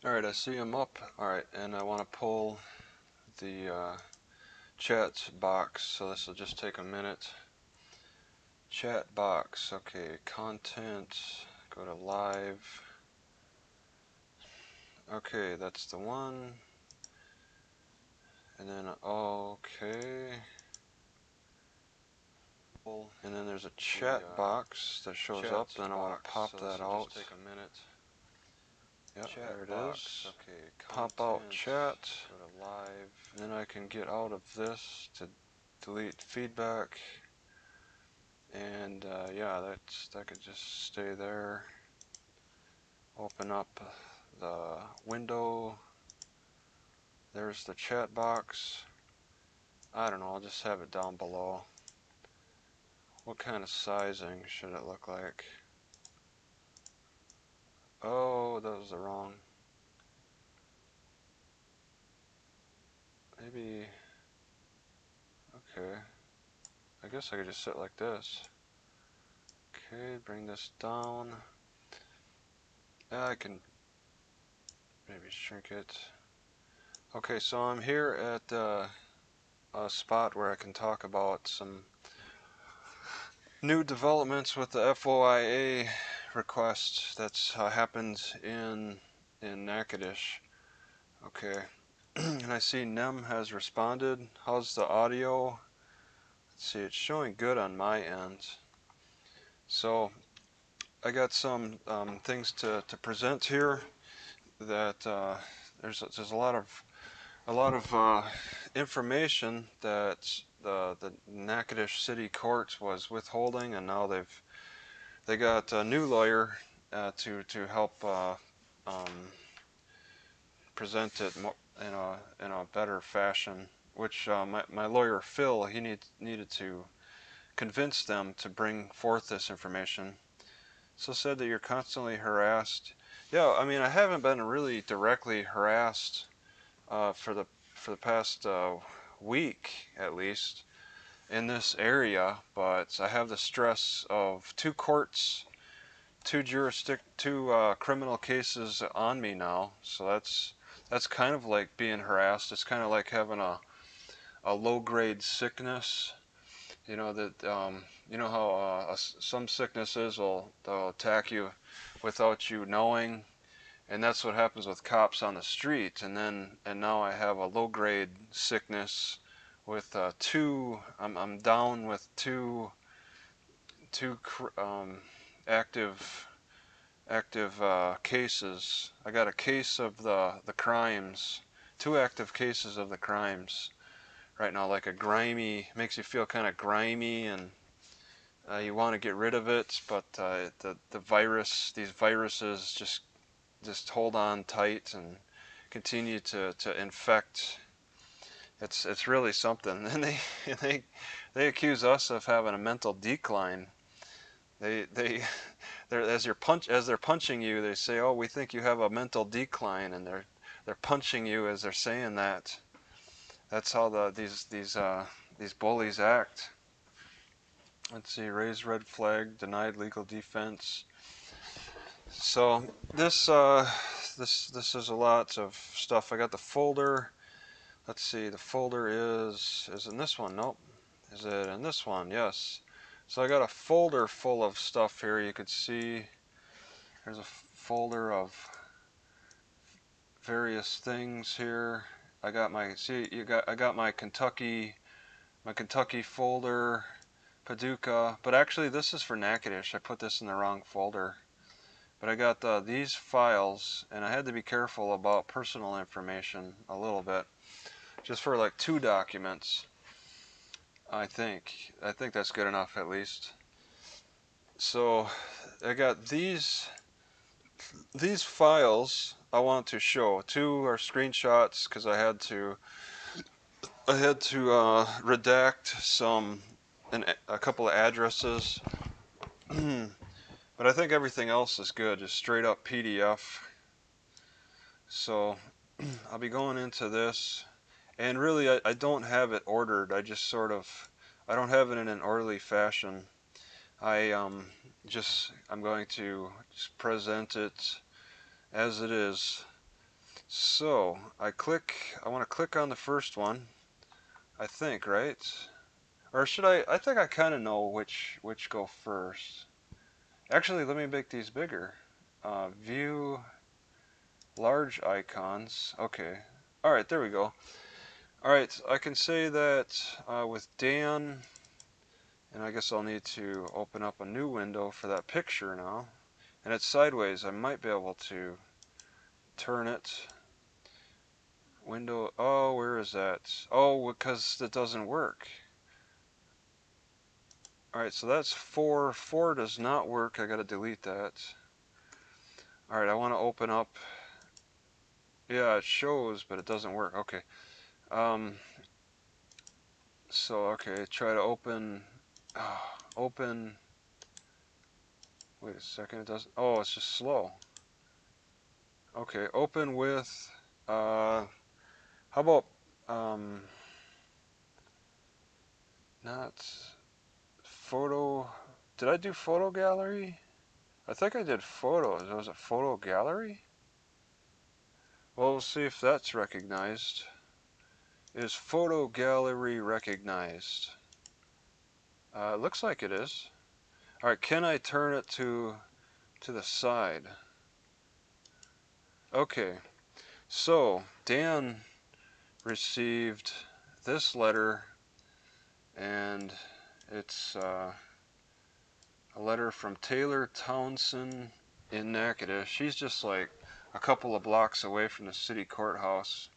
Alright, I see them up. Alright, and I want to pull the chat box, so this will just take a minute. Chat box, okay, content, go to live. Okay, that's the one. And then, okay. And then there's a chat box that shows up, and I want to pop that out. Just take a minute. Yep, there it is. Okay, pop out chat. Go to live. And then I can get out of this to delete feedback. And yeah, that could just stay there. Open up the window. There's the chat box. I don't know, I'll just have it down below. What kind of sizing should it look like? Oh, that was the wrong. Maybe, okay. I guess I could just sit like this. Okay, bring this down. I can maybe shrink it. Okay, so I'm here at a spot where I can talk about some new developments with the FOIA request that's happened in Natchitoches. Okay, and I see NEM has responded. How's the audio? Let's see, it's showing good on my end. So I got some things to present here. That there's a lot of information that the Natchitoches City Court was withholding, and now they got a new lawyer to help present it in a better fashion. Which my lawyer Phil, he needed to convince them to bring forth this information. So said that you're constantly harassed. Yeah, I mean, I haven't been really directly harassed for the past week at least in this area, but I have the stress of two courts, two criminal cases on me now. So that's kind of like being harassed. It's kind of like having a low-grade sickness. You know that you know how some sicknesses they'll attack you without you knowing, and that's what happens with cops on the street. And now I have a low-grade sickness with I'm down with two active cases. I got a case of the crimes, two active cases of the crimes right now, like a grimy, makes you feel kind of grimy, and you want to get rid of it, but these viruses just hold on tight and continue to infect. It's really something. And they accuse us of having a mental decline. As they're punching you, they say, "Oh, we think you have a mental decline," and they're punching you as they're saying that. That's how these bullies act. Let's see, raised red flag, denied legal defense. So this is a lot of stuff. I got the folder. Let's see, the folder is in this one. Nope. Is it in this one? Yes. So I got a folder full of stuff here. You could see there's a folder of various things here. I got my Kentucky folder, Paducah, but actually this is for Natchitoches. I put this in the wrong folder. But I got these files, and I had to be careful about personal information a little bit, just for like 2 documents. I think that's good enough at least. So I got these files I want to show. 2 are screenshots because I had to redact a couple of addresses. But I think everything else is good, just straight up PDF. So I'll be going into this, and really I don't have it ordered. I don't have it in an orderly fashion. I'm going to just present it as it is. So I want to click on the first one, I think, right? Or should I think I kind of know which go first. Actually, let me make these bigger. View large icons. Okay. All right, there we go. All right, I can say that with Dan, and I guess I'll need to open up a new window for that picture now. And it's sideways. I might be able to turn it. Window. Oh, where is that? Oh, because it doesn't work. All right, so that's 4. 4 does not work. I got to delete that. All right, I want to open up. Yeah, it shows, but it doesn't work. Okay. So okay, try to open. Open. Wait a second. It doesn't. Oh, it's just slow. Okay, open with. How about not photo? Did I do photo gallery? I think I did photos. Was it photo gallery? Well, we'll see if that's recognized. Is photo gallery recognized? Looks like it is. All right, can I turn it to the side? Okay, so Dan received this letter, and it's a letter from Taylor Townsend in Natchitoches. She's just like a couple of blocks away from the city courthouse.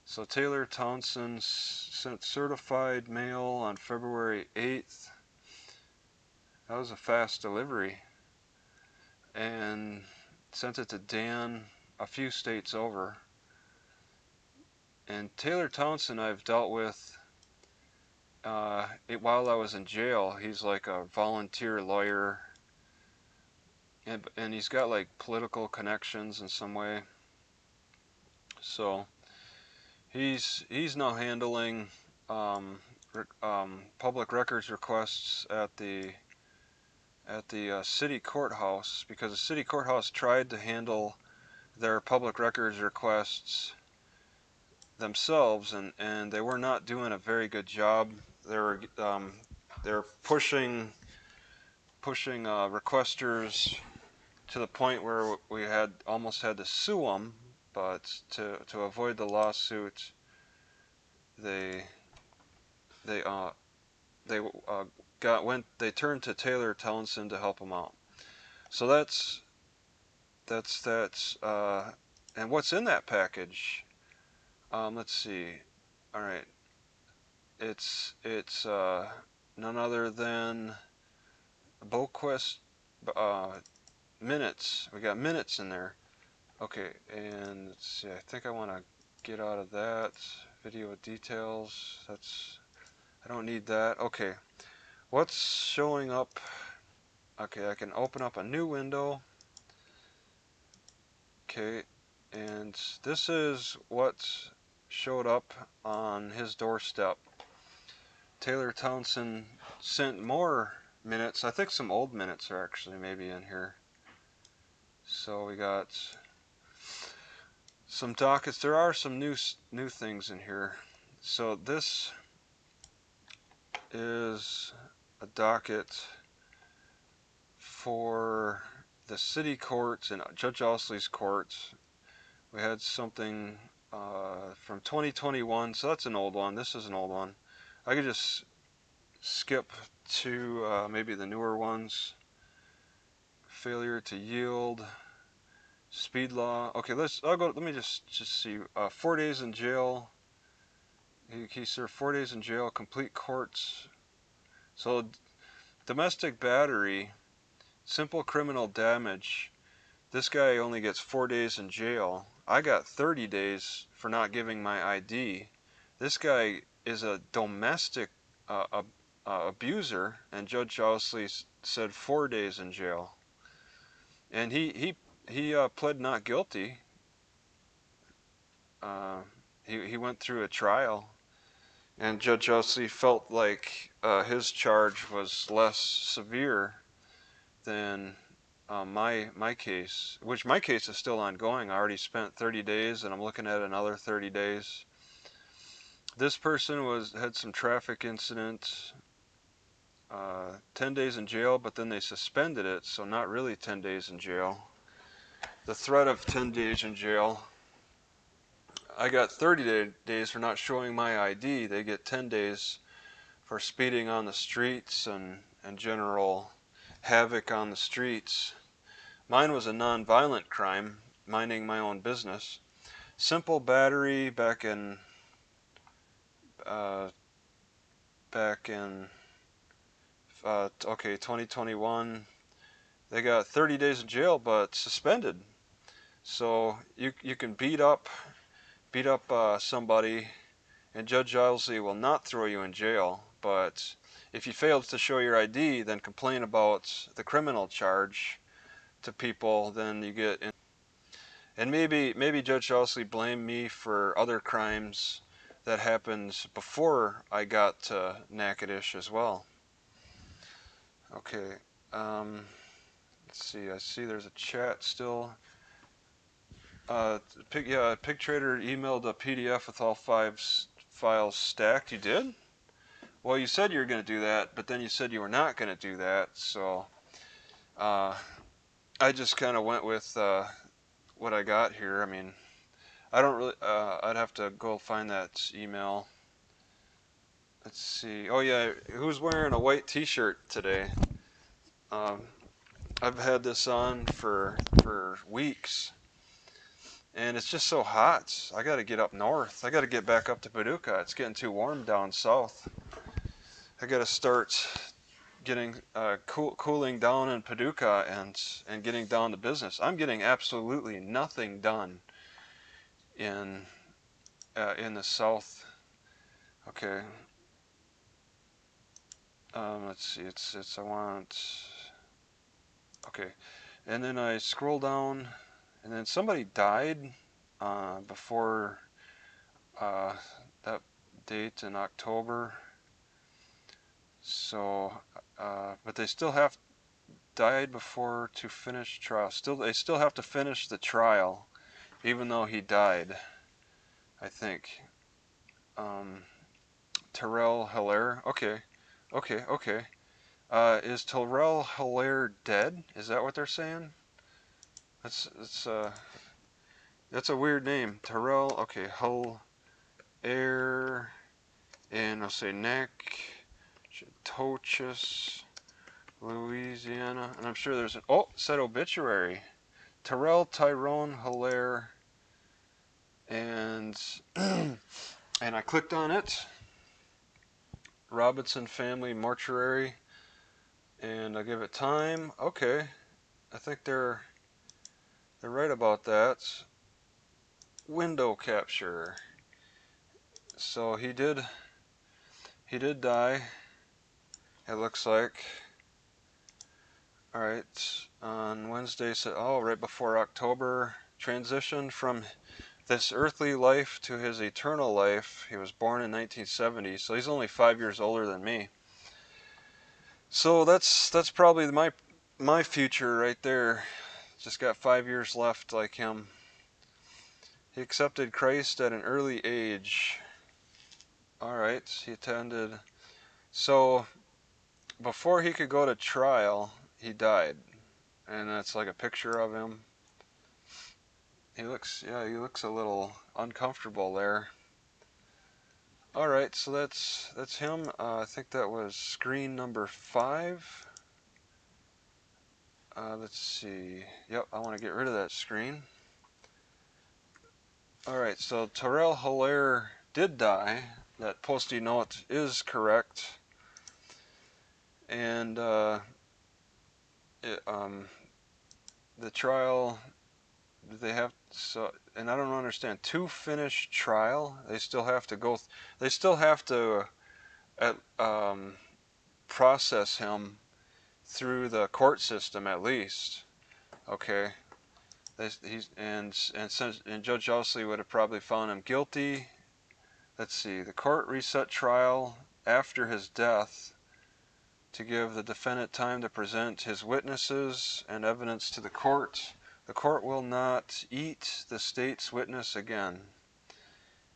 So Taylor Townsend sent certified mail on February 8th. That was a fast delivery. And sent it to Dan a few states over. And Taylor Townsend I've dealt with while I was in jail. He's like a volunteer lawyer. And he's got like political connections in some way. So he's now handling public records requests at the city courthouse, because the city courthouse tried to handle their public records requests themselves, and they were not doing a very good job. They're pushing requesters to the point where we almost had to sue them, but to avoid the lawsuit, they they uh, they turned to Taylor Townsend to help them out. So that's and what's in that package? Let's see. All right, it's none other than Boquist minutes. We got minutes in there. Okay, and let's see. I think I want to get out of that. Video details. I don't need that. Okay, what's showing up? Okay, I can open up a new window. Okay, and this is what showed up on his doorstep. Taylor Townsend sent more minutes. I think some old minutes are actually maybe in here. So we got some dockets. There are some new things in here. So this is a docket for the city courts and Judge Ousley's courts. We had something from 2021, so that's an old one. This is an old one. I could just skip to maybe the newer ones. Failure to yield, speed law. Okay, let me just see. 4 days in jail. He served 4 days in jail. Complete courts. So domestic battery, simple criminal damage. This guy only gets 4 days in jail. I got 30 days for not giving my ID. This guy is a domestic abuser, and Judge Ousley said 4 days in jail. And he pled not guilty. He went through a trial, and Judge Ousley felt like his charge was less severe than my case, which my case is still ongoing. I already spent 30 days, and I'm looking at another 30 days. This person had some traffic incident, 10 days in jail, but then they suspended it, so not really 10 days in jail. The threat of 10 days in jail. I got 30 days for not showing my ID. They get 10 days for speeding on the streets and general havoc on the streets. Mine was a non-violent crime, minding my own business. Simple battery back in uh, 2021. They got 30 days in jail, but suspended. So you can beat up somebody, and Judge Owsley will not throw you in jail. But if you fail to show your ID, then complain about the criminal charge to people, then you get in. And maybe Judge Owsley blamed me for other crimes that happened before I got to Natchitoches as well. Okay, let's see. I see there's a chat still. Pig Trader emailed a PDF with all 5 files stacked. You did? Well, you said you were going to do that, but then you said you were not going to do that. So I just kind of went with what I got here. I mean, I don't really. I'd have to go find that email. Let's see. Oh yeah, who's wearing a white T-shirt today? I've had this on for weeks, and it's just so hot. I got to get up north. I got to get back up to Paducah. It's getting too warm down south. I got to start getting cooling down in Paducah and getting down to business. I'm getting absolutely nothing done in the south. Okay. Let's see. It's I want. Okay, and then I scroll down, and then somebody died before that date in October. So, but they still have died before to finish trial. They still have to finish the trial, even though he died. I think. Terrell Hilaire. Okay. Is Terrell Hilaire dead? Is that what they're saying? That's a weird name. Terrell. Okay. Hilaire, and I'll say Natchitoches, Louisiana, and I'm sure there's an it said obituary. Terrell Tyrone Hilaire, and and I clicked on it. Robinson Family Mortuary, and I give it time. Okay, I think they're right about that. Window capture. So he did die. It looks like. All right, on Wednesday, so right before October, transitioned from this earthly life to his eternal life. He was born in 1970, so he's only 5 years older than me. So that's probably my future right there. Just got 5 years left like him. He accepted Christ at an early age. All right, he attended. So before he could go to trial, he died, and that's like a picture of him. He looks a little uncomfortable there. All right, so that's him. I think that was screen number 5. Let's see. Yep, I want to get rid of that screen. All right, so Terrell Hilaire did die. That Post-it note is correct. And the trial, they have and I don't understand, to finish trial, they still have to go. They still have to process him through the court system at least. Okay. And Judge Owsley would have probably found him guilty. Let's see. The court reset trial after his death. to give the defendant time to present his witnesses and evidence to the court. The court will not eat the state's witness again.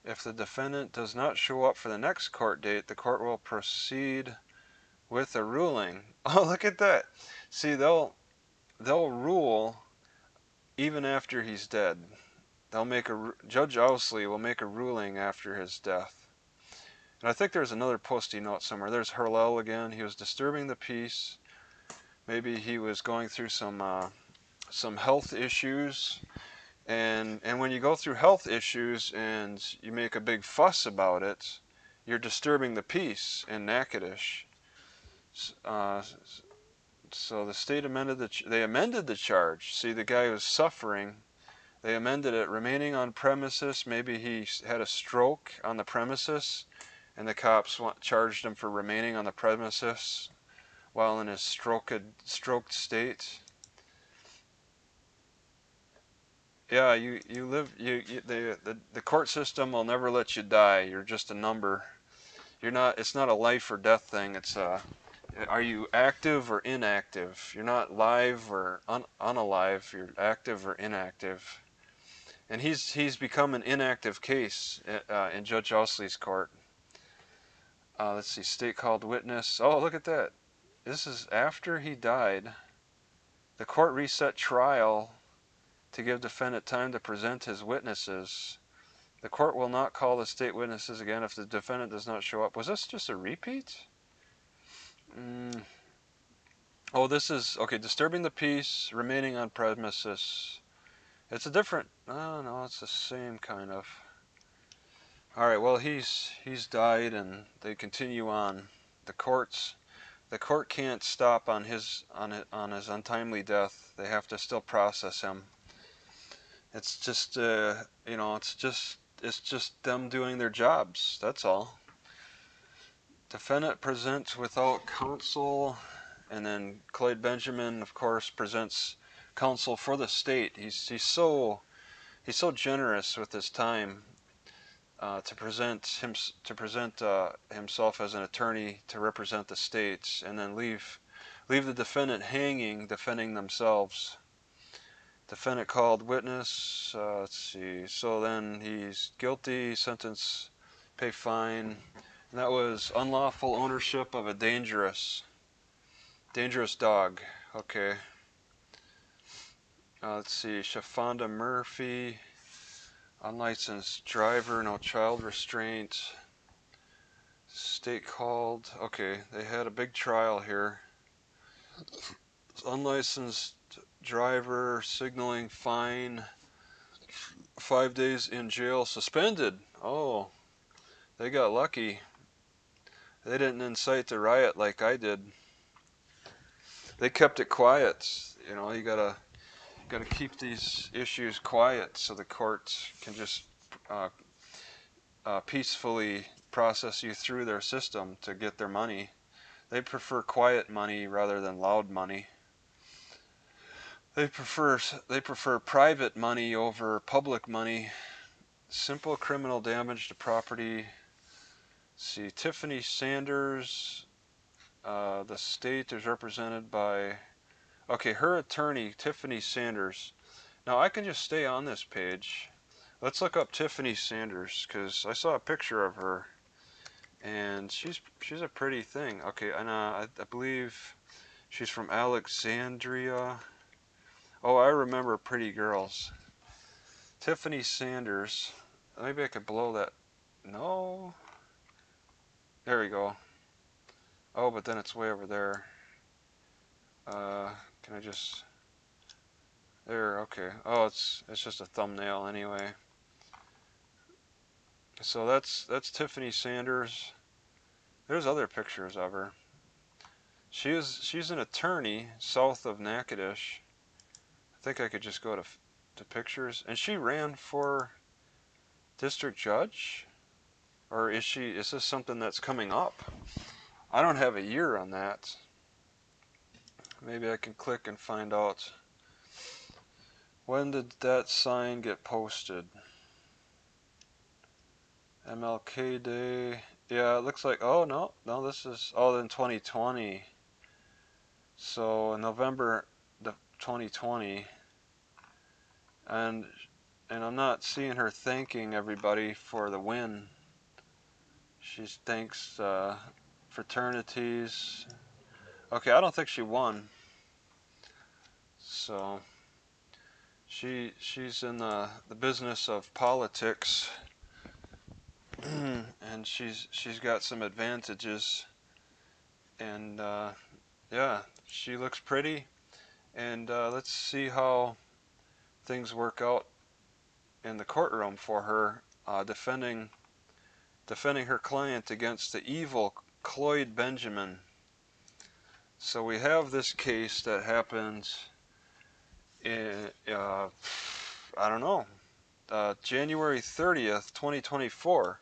If the defendant does not show up for the next court date, the court will proceed with a ruling. Oh, look at that. See, they'll rule even after he's dead. Judge Owsley will make a ruling after his death. And I think there's another posty note somewhere. There's Hurlell again. He was disturbing the peace. Maybe he was going through some health issues. And when you go through health issues and you make a big fuss about it, you're disturbing the peace in Natchitoches. So the state amended they amended the charge. See, the guy was suffering. They amended it, remaining on premises. Maybe he had a stroke on the premises, and the cops charged him for remaining on the premises while in his stroked state. Yeah, the court system will never let you die. You're just a number. You're not. It's not a life or death thing. It's are you active or inactive? You're not live or unalive. You're active or inactive. And he's become an inactive case in Judge Owsley's court. Let's see, state called witness. Oh, look at that. This is after he died. The court reset trial to give defendant time to present his witnesses. The court will not call the state witnesses again if the defendant does not show up. Was this just a repeat? Oh, this is, okay, disturbing the peace, remaining on premises. It's a different, oh no, it's the same kind of. Alright, well, he's died and they continue on. The court can't stop on his untimely death. They have to still process him. It's just you know, it's just them doing their jobs. That's all. Defendant presents without counsel, and then Clyde Benjamin, of course, presents counsel for the state. He's so generous with his time to present himself as an attorney to represent the states, and then leave the defendant hanging, defending themselves. Defendant called witness. Let's see. So then he's guilty, sentence, pay fine. And that was unlawful ownership of a dangerous dog. Okay. Let's see. Shafonda Murphy, unlicensed driver, no child restraint. State called. Okay, they had a big trial here. Unlicensed driver, signaling, fine, 5 days in jail, suspended. Oh, they got lucky. They didn't incite the riot like I did. They kept it quiet. You know, you gotta keep these issues quiet so the courts can just peacefully process you through their system to get their money. They prefer quiet money rather than loud money. They prefer private money over public money. Simple criminal damage to property. See, Tiffany Sanders. The state is represented by, okay, her attorney, Tiffany Sanders. Now I can just stay on this page. Let's look up Tiffany Sanders, because I saw a picture of her, and she's a pretty thing. Okay, and I believe she's from Alexandria. Oh, I remember Pretty Girls. Tiffany Sanders. Maybe I could blow that. No. There we go. Oh, but then it's way over there. Can I just... There, okay. Oh, it's just a thumbnail anyway. So that's Tiffany Sanders. There's other pictures of her. She's an attorney south of Natchitoches. I think I could just go to pictures. And she ran for district judge? Or is this something that's coming up? I don't have a year on that. Maybe I can click and find out. When did that sign get posted? MLK Day. Yeah, it looks like, oh no, this is all in 2020. So in November 2020, and I'm not seeing her thanking everybody for the win. She thanks fraternities. Okay, I don't think she won. So she's in the business of politics, and she's got some advantages, and yeah, she looks pretty, and let's see how things work out in the courtroom for her, defending her client against the evil Cloyd Benjamin. So we have this case that happened in I don't know, January 30th, 2024.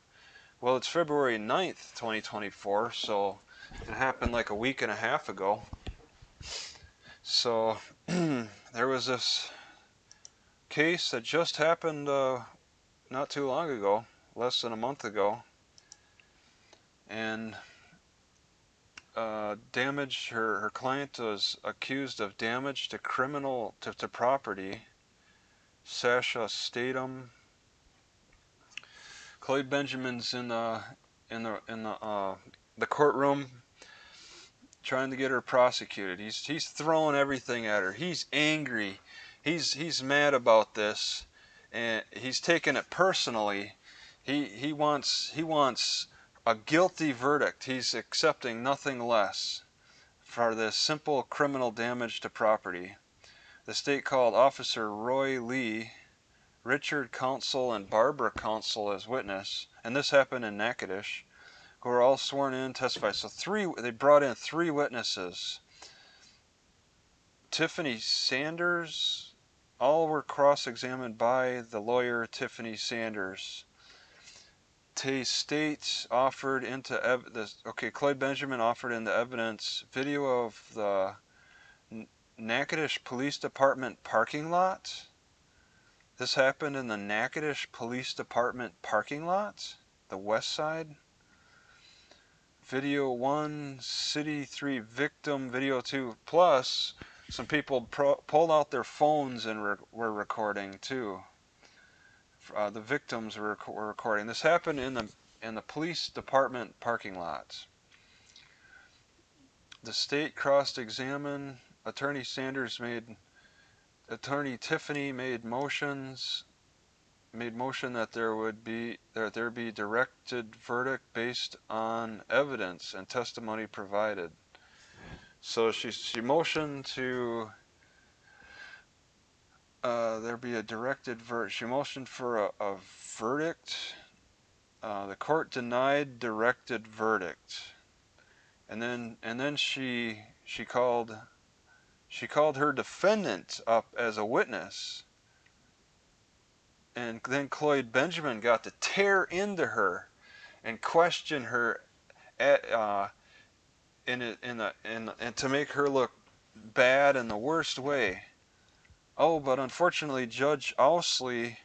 Well, it's February 9th, 2024, so it happened like a week and a half ago. So there was this case that just happened not too long ago, less than a month ago, and damage. Her client was accused of damage to to property. Sasha Statham. Cloyd Benjamin's in the courtroom trying to get her prosecuted. He's throwing everything at her. He's angry. He's mad about this, and he's taking it personally. He wants a guilty verdict. He's accepting nothing less for this simple criminal damage to property. The state called Officer Roy Lee, Richard Counsel, and Barbara Counsel as witness, and this happened in Natchitoches, who were all sworn in and testified. So they brought in three witnesses. Tiffany Sanders, all were cross-examined by the lawyer Tiffany Sanders. State offered into evidence. Okay, Cloyd Benjamin offered into evidence video of the Natchitoches Police Department parking lot. This happened in the Natchitoches Police Department parking lot, the west side. Video 1, City 3 victim, video 2, plus some people pulled out their phones and were recording too. The victims were recording. This happened in the police department parking lot. The state cross-examined. Attorney Tiffany made motion that there be directed verdict based on evidence and testimony provided. So she motioned to there be a directed verdict. She motioned for a verdict. The court denied directed verdict, and then she called her defendant up as a witness. And then Cloyd Benjamin got to tear into her and question her and to make her look bad in the worst way. Oh, but unfortunately, Judge Owsley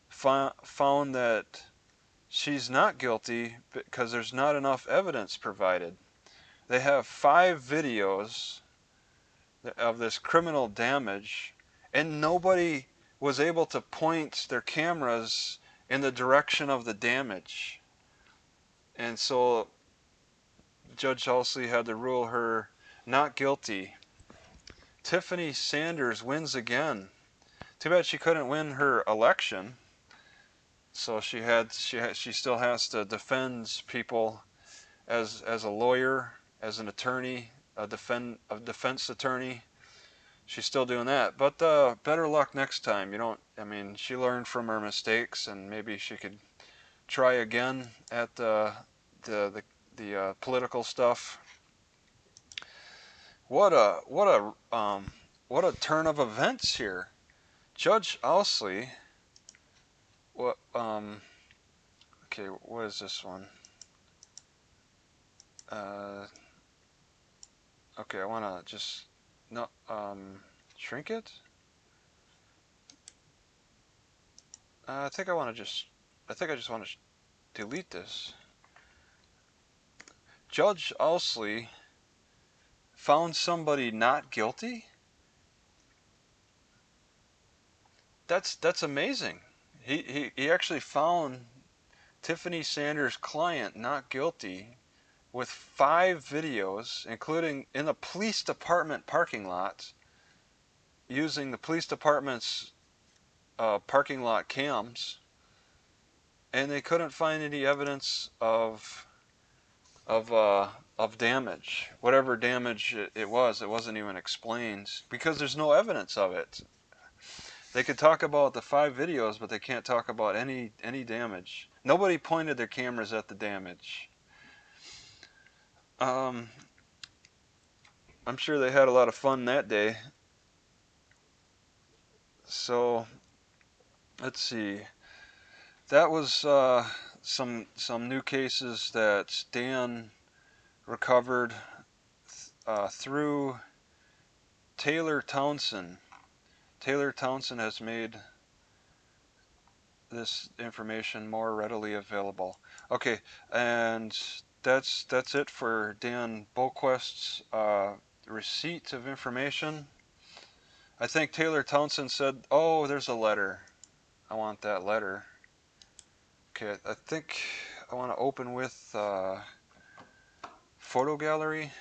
found that she's not guilty because there's not enough evidence provided. They have 5 videos of this criminal damage, and nobody was able to point their cameras in the direction of the damage. And so Judge Halsey had to rule her not guilty. Tiffany Sanders wins again. Too bad she couldn't win her election. So she still has to defend people as a lawyer, as an attorney, a defense attorney. She's still doing that, but better luck next time. She learned from her mistakes, and maybe she could try again at the political stuff. What a turn of events here. Judge Owsley. What okay, what is this one? Okay, I wanna just shrink it. I think I just want to delete this. Judge Owsley found somebody not guilty? That's amazing. He actually found Tiffany Sanders' client not guilty with 5 videos, including in the police department parking lot, using the police department's parking lot cams, and they couldn't find any evidence of damage. Whatever damage it was, it wasn't even explained because there's no evidence of it. They could talk about the 5 videos, but they can't talk about any damage. Nobody pointed their cameras at the damage. I'm sure they had a lot of fun that day. So let's see. That was some new cases that Dan recovered through Taylor Townsend. Taylor Townsend has made this information more readily available. Okay, and that's it for Dan Boquest's receipt of information. I think Taylor Townsend said, "Oh, there's a letter. I want that letter." Okay, I think I want to open with photo gallery.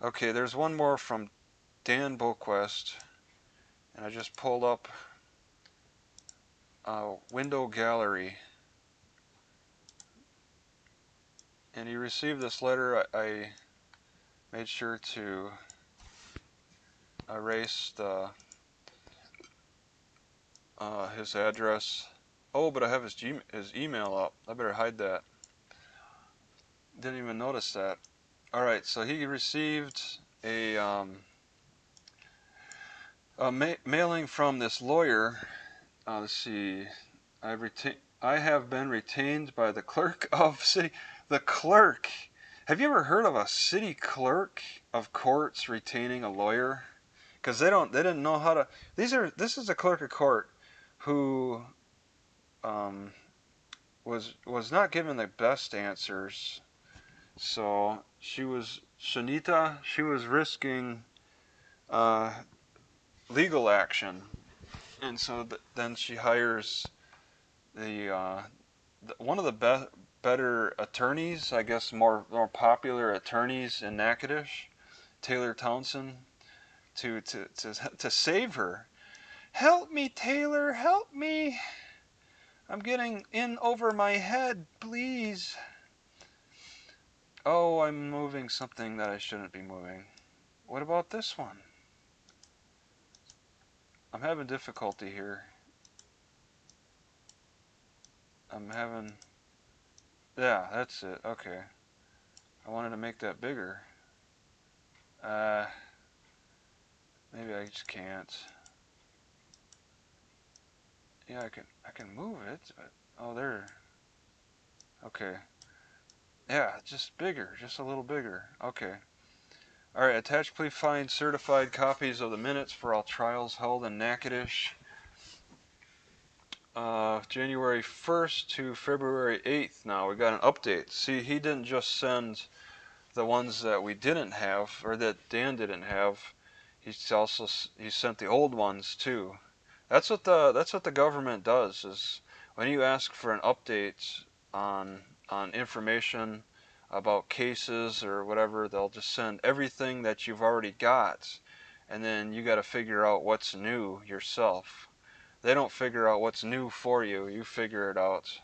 Okay, there's one more from Dan Boquest, and I just pulled up window gallery, and he received this letter. I made sure to erase his address. Oh, but I have his email up. I better hide that. Didn't even notice that. All right, so he received a mailing from this lawyer. Let's see. I have been retained by the clerk of city. The clerk. Have you ever heard of a city clerk of courts retaining a lawyer? Because they didn't know how to. This is a clerk of court who was not given the best answers. So Shanita. She was risking legal action, and so then she hires one of the better attorneys, I guess more popular attorneys in Natchitoches, Taylor Townsend, to save her. Help me, Taylor, help me. I'm getting in over my head, please. Oh, I'm moving something that I shouldn't be moving. What about this one? I'm having difficulty here. Yeah, that's it. Okay. I wanted to make that bigger. Maybe I just can't. Yeah, I can move it, but oh, there. Okay. Yeah, just bigger, just a little bigger. Okay. All right. Attached, please find certified copies of the minutes for all trials held in Natchitoches, January 1st to February 8th. Now we got an update. See, he didn't just send the ones that we didn't have, or that Dan didn't have. He sent the old ones too. That's what the government does. Is when you ask for an update on information about cases or whatever, they'll just send everything that you've already got, and then you got to figure out what's new yourself. They don't figure out what's new for you. You figure it out.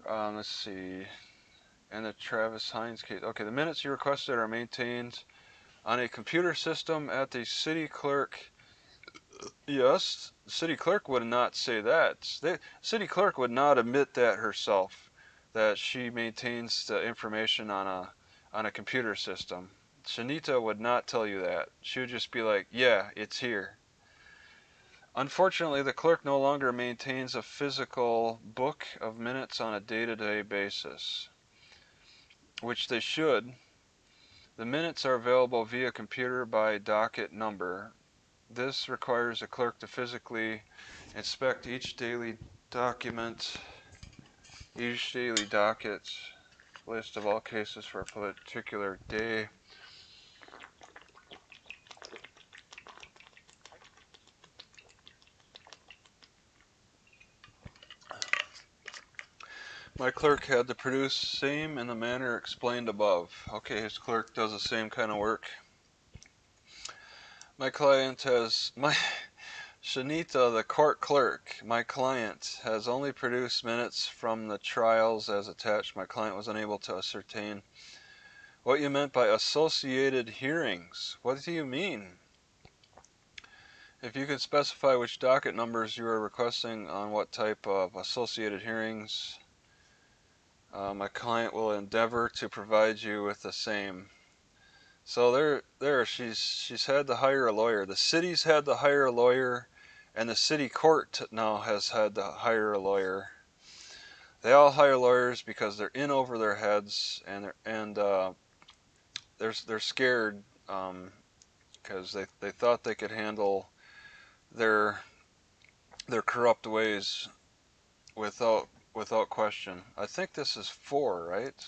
Let's see. And the Travis Hines case. Okay, the minutes you requested are maintained on a computer system at the city clerk. Yes, the city clerk would not say that. The city clerk would not admit that herself, that she maintains the information on a computer system. Shanita would not tell you that. She would just be like, yeah, it's here. Unfortunately, the clerk no longer maintains a physical book of minutes on a day-to-day basis, which they should. The minutes are available via computer by docket number. This requires a clerk to physically inspect each daily docket. list of all cases for a particular day. My clerk had to produce same in the manner explained above. Okay, his clerk does the same kind of work. My client has Shanita, the court clerk. My client has only produced minutes from the trials as attached. My client was unable to ascertain what you meant by associated hearings. What do you mean? If you could specify which docket numbers you are requesting on what type of associated hearings, my client will endeavor to provide you with the same. So she's had to hire a lawyer. The city's had to hire a lawyer, and the city court now has had to hire a lawyer. They all hire lawyers because they're in over their heads, and they're scared because they thought they could handle their corrupt ways without question. I think this is 4, right?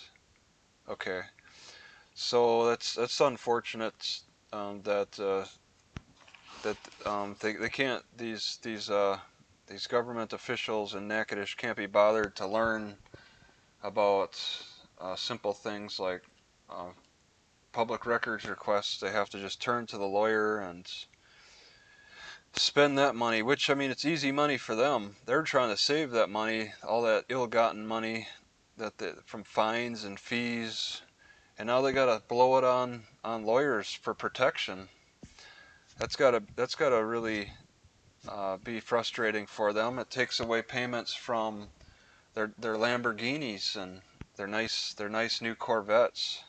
Okay. So that's unfortunate that they can't, these government officials in Natchitoches can't be bothered to learn about simple things like public records requests. They have to just turn to the lawyer and spend that money, which, I mean, it's easy money for them. They're trying to save that money, all that ill-gotten money from fines and fees, and now they gotta blow it on lawyers for protection. That's gotta really be frustrating for them. It takes away payments from their Lamborghinis and their nice new Corvettes.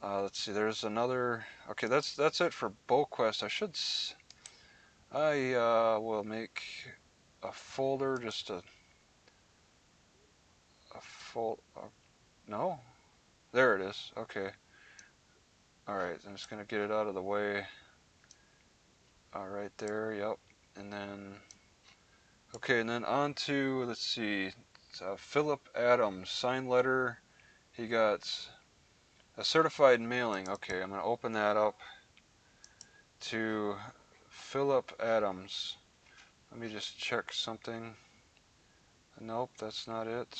Let's see. There's another. Okay, that's it for BoQuest. I will make a folder, just a no, there it is. Okay. All right. I'm just gonna get it out of the way. All right there. Yep. And then. Okay, and then on to, let's see, Philip Adams, signed letter. He got a certified mailing. Okay, I'm going to open that up to Philip Adams. Let me just check something. Nope, that's not it.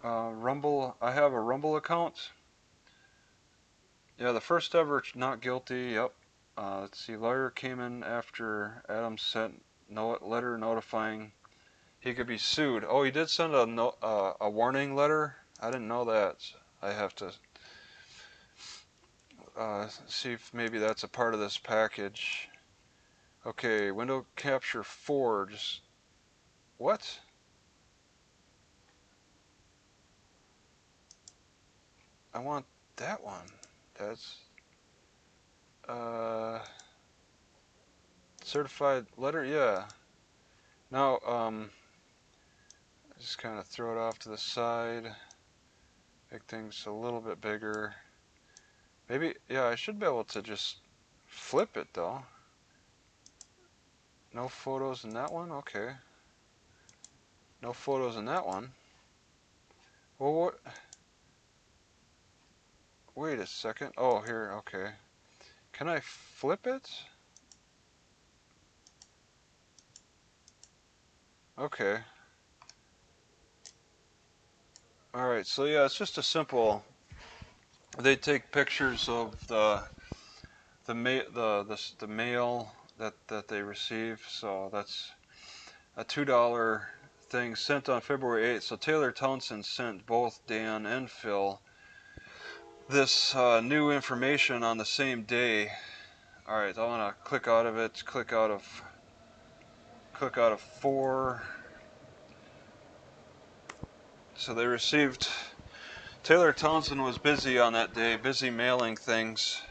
Rumble, I have a Rumble account. Yeah, the first ever not guilty, yep. Let's see, lawyer came in after Adams sent letter notifying he could be sued. Oh, he did send a warning letter? I didn't know that. I have to see if maybe that's a part of this package. Okay, window capture 4. Just what? I want that one. That's certified letter. Yeah. Now just kind of throw it off to the side. Make things a little bit bigger. Maybe, yeah, I should be able to just flip it though. No photos in that one? Okay. No photos in that one. Well, what? Wait a second. Oh, here, okay. Can I flip it? Okay. Alright, so yeah, it's just a simple. They take pictures of the mail that they receive. So that's a $2 thing sent on February 8th. So Taylor Townsend sent both Dan and Phil this new information on the same day. All right, I want to click out of it. Click out of 4. So they received. Taylor Townsend was busy on that day, busy mailing things.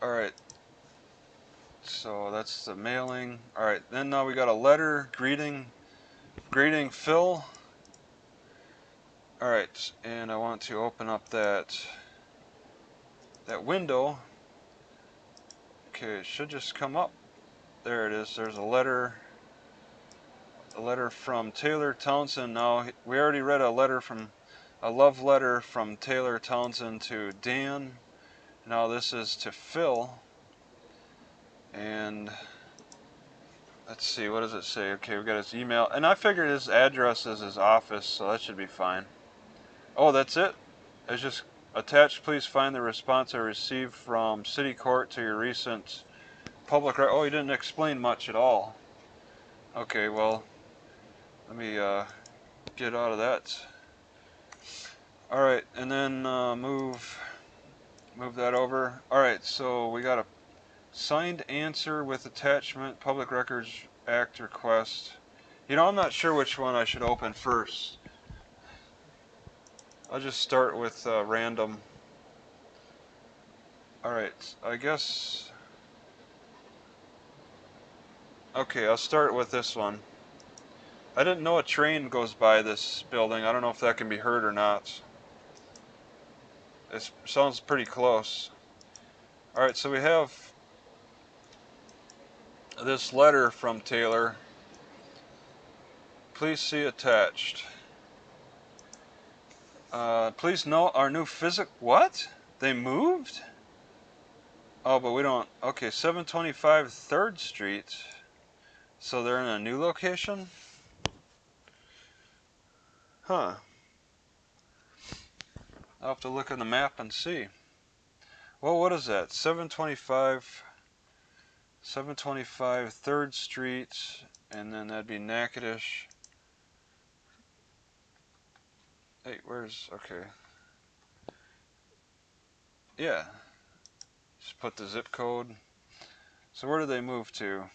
All right. So that's the mailing. All right. Then now we got a letter greeting Phil. All right, and I want to open up that window. Okay, it should just come up. There it is. There's a letter. a letter from Taylor Townsend. Now, we already read a love letter from Taylor Townsend to Dan. Now this is to Phil. And let's see, what does it say? Okay, we got his email. And I figured his address is his office, so that should be fine. Oh, that's it? It's just attached, please find the response I received from City Court to your recent public record. Oh, he didn't explain much at all. Okay, well, let me get out of that. Alright, and then move that over. Alright, so we got a signed answer with attachment, Public Records Act request. You know, I'm not sure which one I should open first. I'll just start with random. Alright, I guess... Okay, I'll start with this one. I didn't know a train goes by this building. I don't know if that can be heard or not. It sounds pretty close. Alright, so we have this letter from Taylor. Please see attached. Please note our new What? They moved? Oh, but we don't... Okay, 725 3rd Street. So they're in a new location? Huh. I'll have to look on the map and see. Well, what is that? 725 3rd Street, and then that'd be Natchitoches. Hey, where's... Okay. Yeah. Just put the zip code. So where did they move to?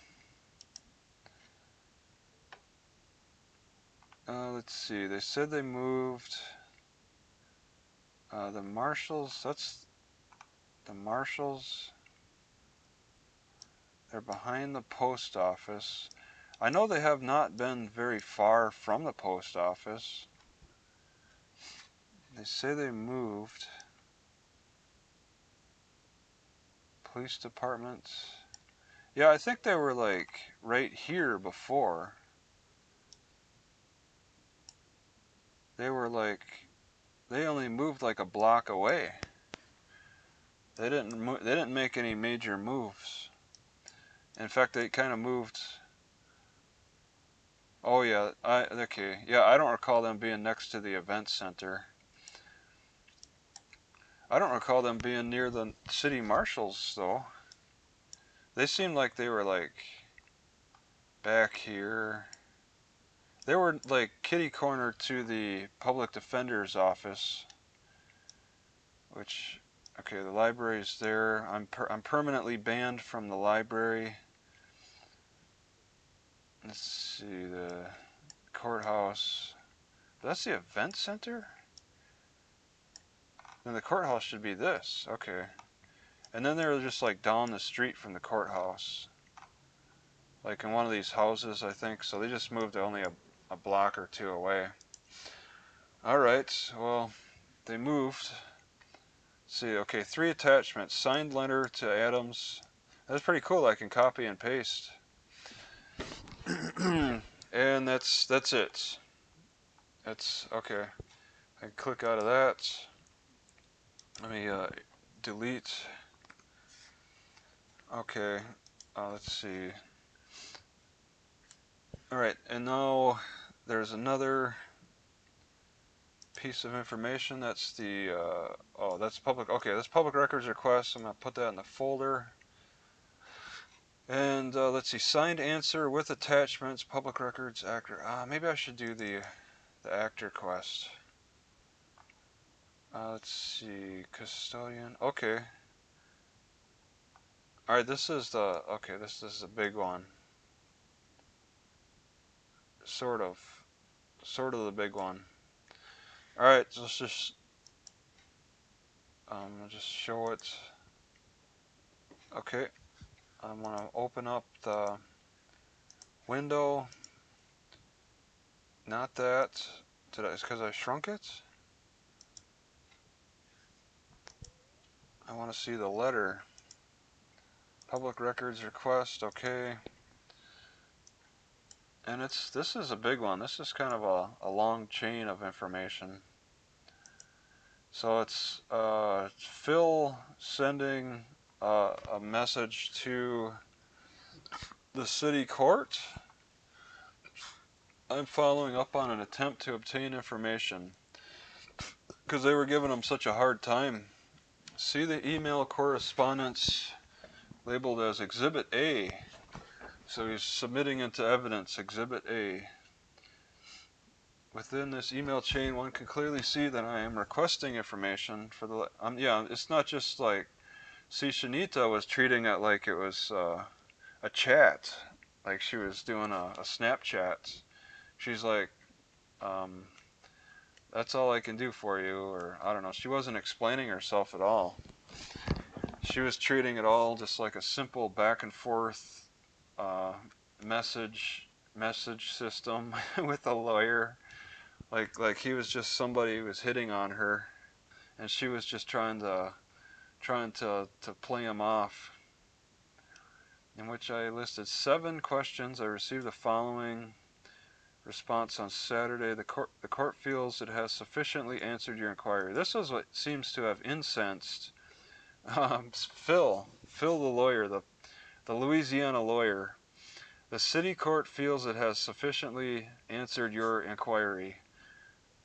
Let's see. They said they moved... the Marshalls, that's... The Marshalls... They're behind the post office. I know they have not been very far from the post office. They say they moved. Police department. Yeah, I think they were like right here before. They were like, they only moved like a block away. They didn't make any major moves. In fact, they kind of moved. Oh yeah, okay. Yeah, I don't recall them being next to the event center. I don't recall them being near the city marshals though. They seemed like they were like back here. They were like kitty corner to the public defender's office. Which, okay, the library's there. I'm permanently banned from the library. Let's see, the courthouse. That's the event center? Then the courthouse should be this. Okay. And then they're just like down the street from the courthouse. Like in one of these houses, I think. So they just moved only a block or two away. Alright, well, they moved. Let's see, okay, 3 attachments. Signed letter to Adams. That's pretty cool. I can copy and paste. And that's it. That's okay. I can click out of that. Let me delete. Okay, let's see. Alright, and now there's another piece of information. That's the oh, that's public. Okay, that's public records request. I'm gonna put that in the folder. And let's see, signed answer with attachments, public records actor. Maybe I should do the act request. Let's see, custodian. Okay. All right, this is the This is a big one. Sort of the big one. All right, so let's just show it. Okay, I'm gonna open up the window. Not that. It's because I shrunk it. I want to see the letter. Public records request. Okay. And this is a big one. This is kind of a long chain of information. So it's Phil sending a message to the city court. I'm following up on an attempt to obtain information because they were giving him such a hard time. See the email correspondence labeled as Exhibit A. So he's submitting into evidence Exhibit A. Within this email chain, one can clearly see that I am requesting information for the. Yeah, it's not just like. See, Shanita was treating it like it was a chat, like she was doing a Snapchat. She's like, that's all I can do for you, or I don't know. She wasn't explaining herself at all. She was treating it all just like a simple back and forth message system with a lawyer. Like he was just somebody who was hitting on her, and she was just trying to play him off. In which I listed 7 questions. I received the following response on Saturday. The court feels it has sufficiently answered your inquiry. This is what seems to have incensed Phil the lawyer, the Louisiana lawyer. The city court feels it has sufficiently answered your inquiry.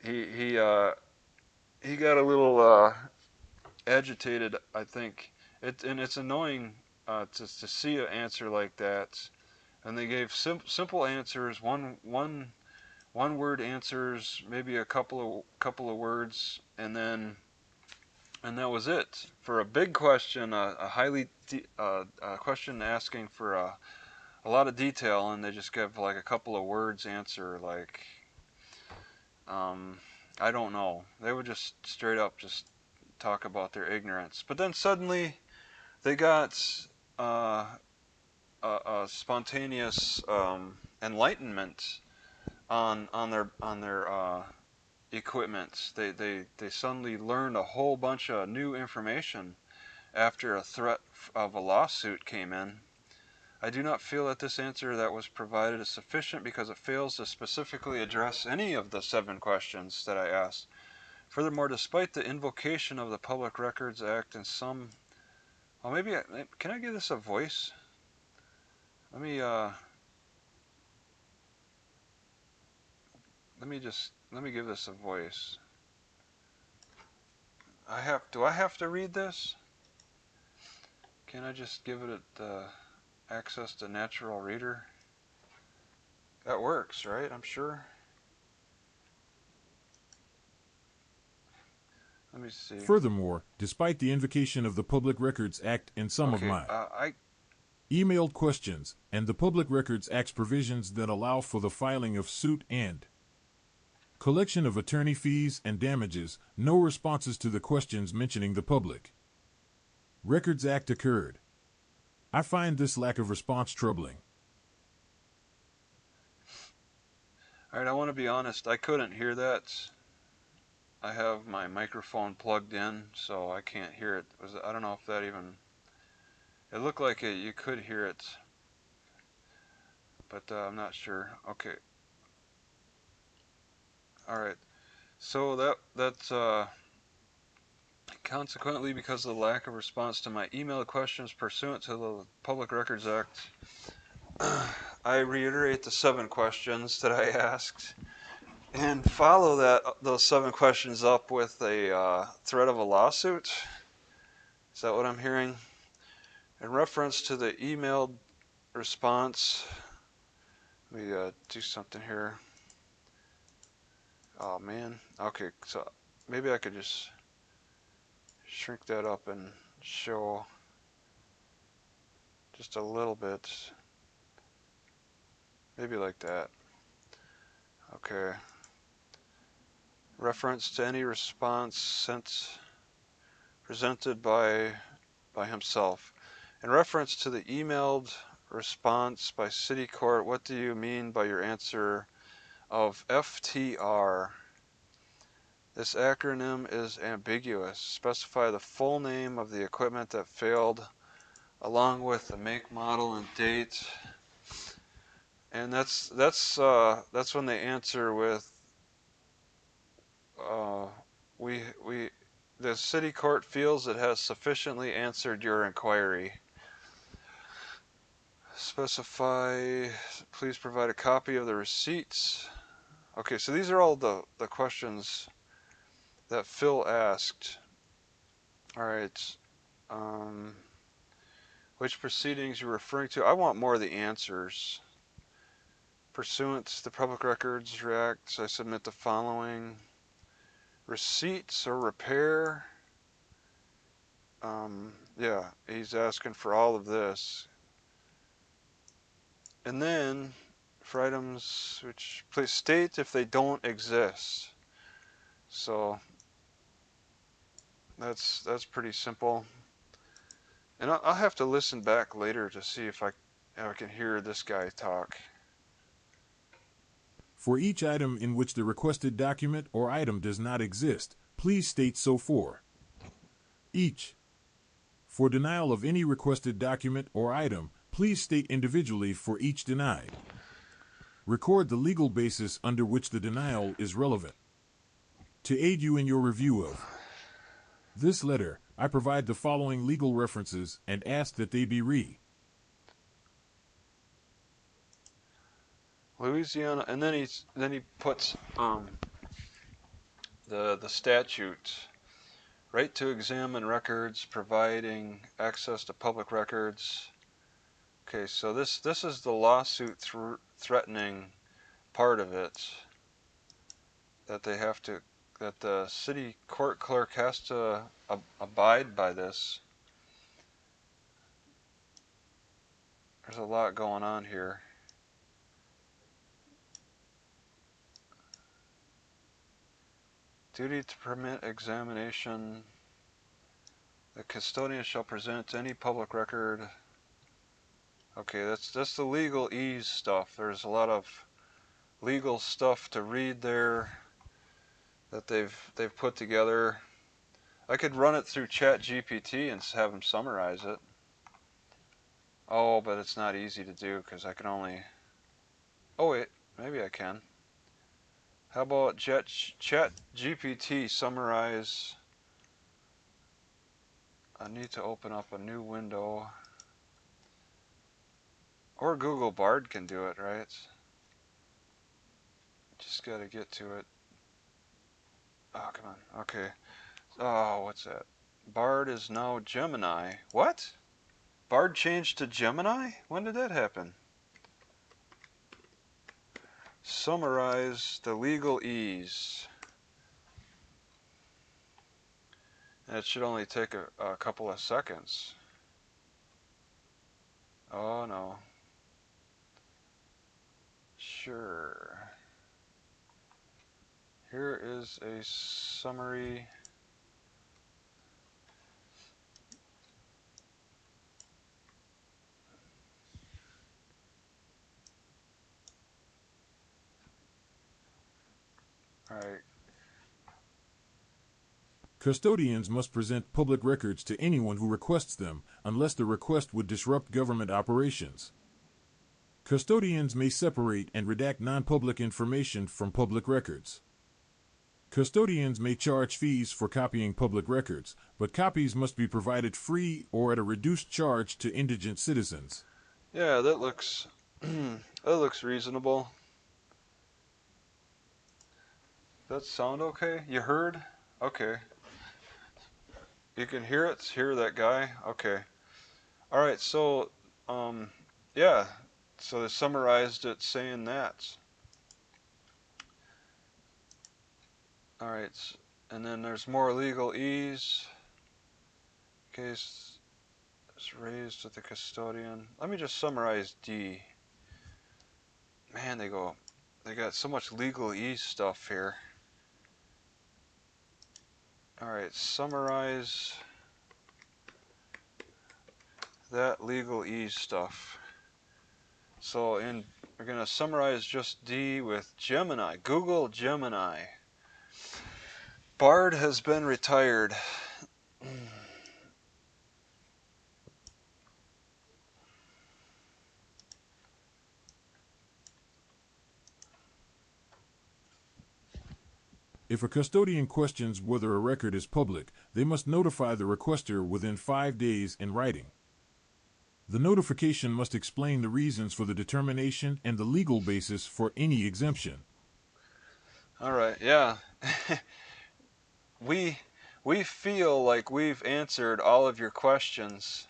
He got a little agitated, I think. And it's annoying to see an answer like that. And they gave simple answers, one word answers, maybe a couple of words, and that was it for a big question, a highly question asking for a lot of detail, and they just give like a couple of words answer, like I don't know. They would just straight up just talk about their ignorance, but then suddenly they got a spontaneous enlightenment on their equipment. They suddenly learned a whole bunch of new information after a threat of a lawsuit came in. I do not feel that this answer that was provided is sufficient because it fails to specifically address any of the 7 questions that I asked. Furthermore, despite the invocation of the Public Records Act and some... Well, maybe... Can I give this a voice? Let me give this a voice. Do I have to read this? Can I just give it access to natural reader? That works, right? I'm sure. Let me see. Furthermore, despite the invocation of the Public Records Act and some of my emailed questions and the Public Records Act's provisions that allow for the filing of suit and collection of attorney fees and damages, no responses to the questions mentioning the Public Records Act occurred. I find this lack of response troubling. Alright, I want to be honest, I couldn't hear that. I have my microphone plugged in, so I can't hear it. I don't know if that even... It looked like you could hear it, but I'm not sure. Okay. Alright, so that's consequently, because of the lack of response to my email questions pursuant to the Public Records Act, I reiterate the 7 questions that I asked and follow those 7 questions up with a threat of a lawsuit. Is that what I'm hearing? In reference to the emailed response, let me do something here. Oh man. Okay, so maybe I could just shrink that up and show just a little bit. Maybe like that. Okay. Reference to any response presented by himself. In reference to the emailed response by City Court, what do you mean by your answer of FTR? This acronym is ambiguous. Specify the full name of the equipment that failed, along with the make, model, and date, And that's when they answer with we the city court feels it has sufficiently answered your inquiry. Specify, please provide a copy of the receipts. Okay, so these are all the questions that Phil asked. All right. Which proceedings you're referring to? I want more of the answers. Pursuant to the Public Records Act, I submit the following. Receipts or repair. Yeah, he's asking for all of this. And then, for items which, please state if they don't exist. So, that's pretty simple. And I'll have to listen back later to see if I can hear this guy talk. For each item in which the requested document or item does not exist, please state so for each. For denial of any requested document or item, please state individually for each denied. Record the legal basis under which the denial is relevant. To aid you in your review of this letter, I provide the following legal references and ask that they be Louisiana, and then he puts the statute, right to examine records, providing access to public records. Okay, so this is the lawsuit threatening part of it, that they have to, that the city court clerk has to abide by this. There's a lot going on here. Duty to permit examination. The custodian shall present any public record. Okay, that's the legalese stuff. There's a lot of legal stuff to read there that they've put together. I could run it through ChatGPT and have them summarize it. Oh, but it's not easy to do because I can only... Oh wait, maybe I can. How about ChatGPT summarize? I need to open up a new window. Or Google Bard can do it, right? Just gotta get to it. Oh, come on. Okay. Oh, what's that? Bard is now Gemini. What? Bard changed to Gemini? When did that happen? Summarize the legalese. And it should only take a couple of seconds. Oh no. Sure. Here is a summary. All right. Custodians must present public records to anyone who requests them, unless the request would disrupt government operations. Custodians may separate and redact non-public information from public records. Custodians may charge fees for copying public records, but copies must be provided free or at a reduced charge to indigent citizens. Yeah, that looks that looks reasonable. Does that sound okay? You heard? Okay. You can hear it? Hear that guy? Okay. All right, so yeah. So they summarized it saying that. All right. And then there's more legalese. Case is raised with the custodian. Let me just summarize D. Man, they got so much legalese stuff here. All right, summarize that legalese stuff. So we're gonna summarize just D with Gemini. Google Gemini. Bard has been retired. If a custodian questions whether a record is public, they must notify the requester within 5 days in writing. The notification must explain the reasons for the determination and the legal basis for any exemption. All right, yeah. we feel like we've answered all of your questions.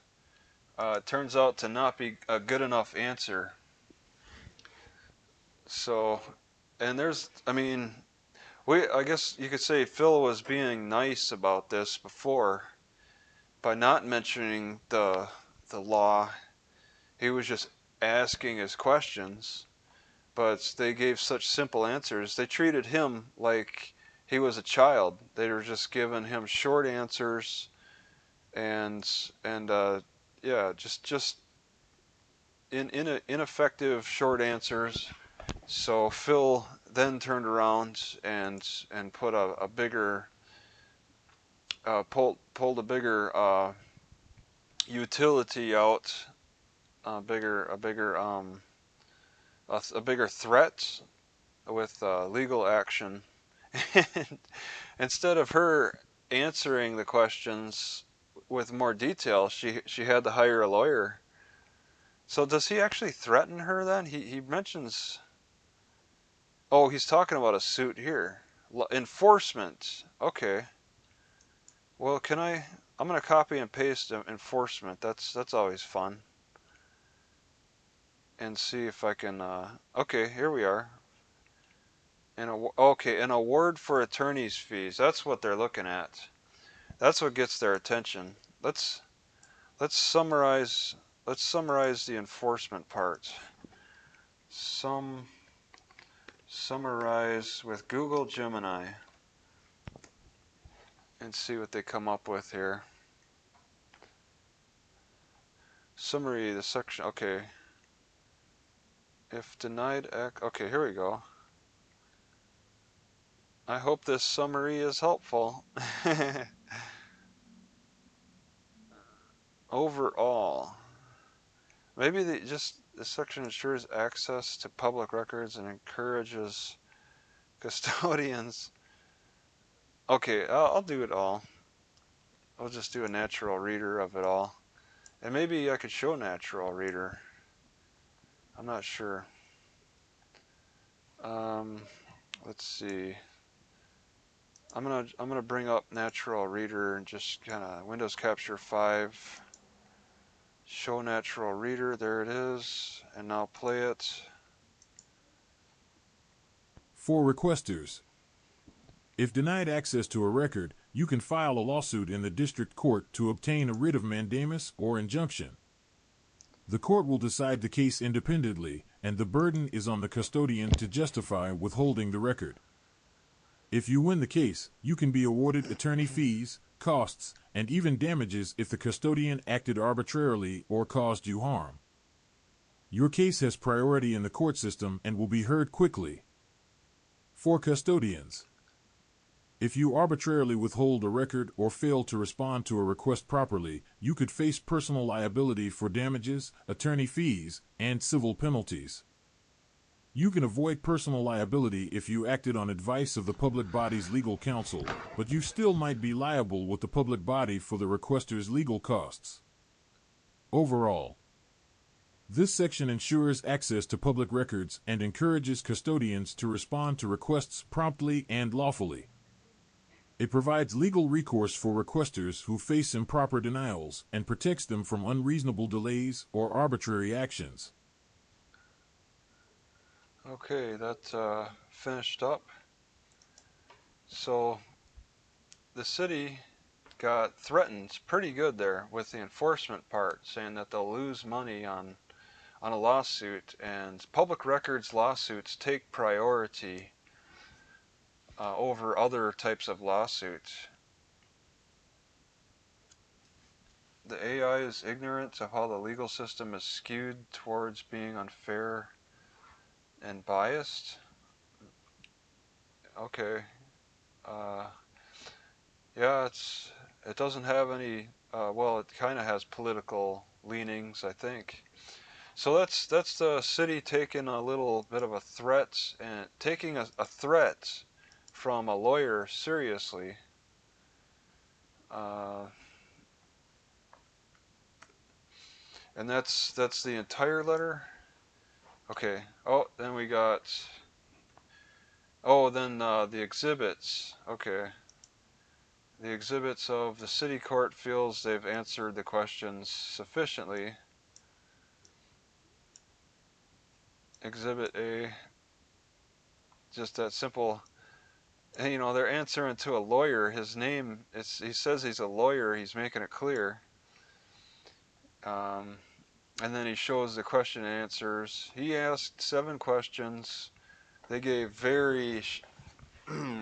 It turns out to not be a good enough answer. So, and I guess you could say Phil was being nice about this before by not mentioning the law. He was just asking his questions, but they gave such simple answers. They treated him like he was a child. They were just giving him short answers and yeah, just ineffective short answers. So Phil then turned around and put a bigger pulled a bigger utility out, a bigger threat with legal action. And instead of her answering the questions with more detail, she had to hire a lawyer. So does he actually threaten her then? He mentions, oh, he's talking about a suit here. Enforcement. Okay. Well, I'm going to copy and paste enforcement. That's always fun. And see if I can, okay, here we are. Okay, an award for attorney's fees. That's what they're looking at. That's what gets their attention. Let's summarize the enforcement part. Summarize with Google Gemini and see what they come up with here. Summary, the section, okay. If denied okay, here we go. I hope this summary is helpful. Overall, maybe this section ensures access to public records and encourages custodians. Okay, I'll do it all. I'll just do a natural reader of it all. And maybe I could show natural reader. I'm not sure. Let's see. I'm gonna bring up natural reader and just kind of Windows Capture 5. Show natural reader, there it is, and now play it. For requesters, if denied access to a record, you can file a lawsuit in the district court to obtain a writ of mandamus or injunction. The court will decide the case independently, and the burden is on the custodian to justify withholding the record. If you win the case, you can be awarded attorney fees, costs, and even damages if the custodian acted arbitrarily or caused you harm. Your case has priority in the court system and will be heard quickly. For custodians, if you arbitrarily withhold a record or fail to respond to a request properly, you could face personal liability for damages, attorney fees, and civil penalties. You can avoid personal liability if you acted on advice of the public body's legal counsel, but you still might be liable with the public body for the requester's legal costs. Overall, this section ensures access to public records and encourages custodians to respond to requests promptly and lawfully. It provides legal recourse for requesters who face improper denials and protects them from unreasonable delays or arbitrary actions. Okay, that finished up. So the city got threatened pretty good there with the enforcement part, saying that they'll lose money on a lawsuit, and public records lawsuits take priority over other types of lawsuits. The AI is ignorant of how the legal system is skewed towards being unfair and biased. Okay. Yeah, it doesn't have any. Well, it kind of has political leanings, I think. So that's the city taking a little bit of a threat and taking a threat from a lawyer seriously. And that's the entire letter. Okay. Oh, then we got. Oh, then the exhibits. Okay. The exhibits of the city court feels they've answered the questions sufficiently. Exhibit A. Just that simple. And, you know, they're answering to a lawyer. His name, he says he's a lawyer. He's making it clear. And then he shows the question and answers. He asked 7 questions. They gave very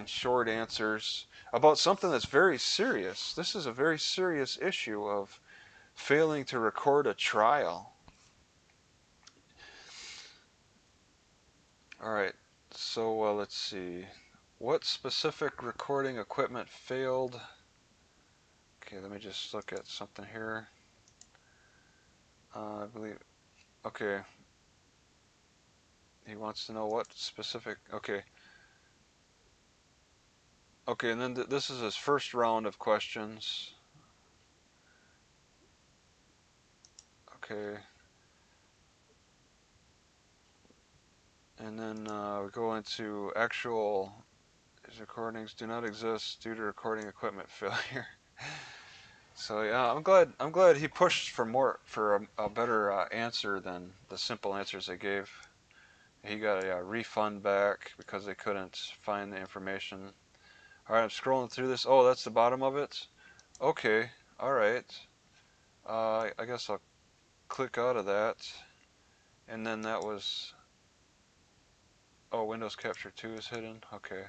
short answers about something that's very serious. This is a very serious issue of failing to record a trial. All right, so let's see. What specific recording equipment failed? Okay, let me just look at something here. I believe, okay. He wants to know what specific, okay. Okay, and then this is his first round of questions. Okay. And then we go into actual. These recordings do not exist due to recording equipment failure. So yeah, I'm glad he pushed for a better answer than the simple answers they gave. He got a refund back because they couldn't find the information. All right, I'm scrolling through this. Oh, that's the bottom of it. Okay, all right. I guess I'll click out of that. And then that was. Oh, Windows Capture 2 is hidden. Okay.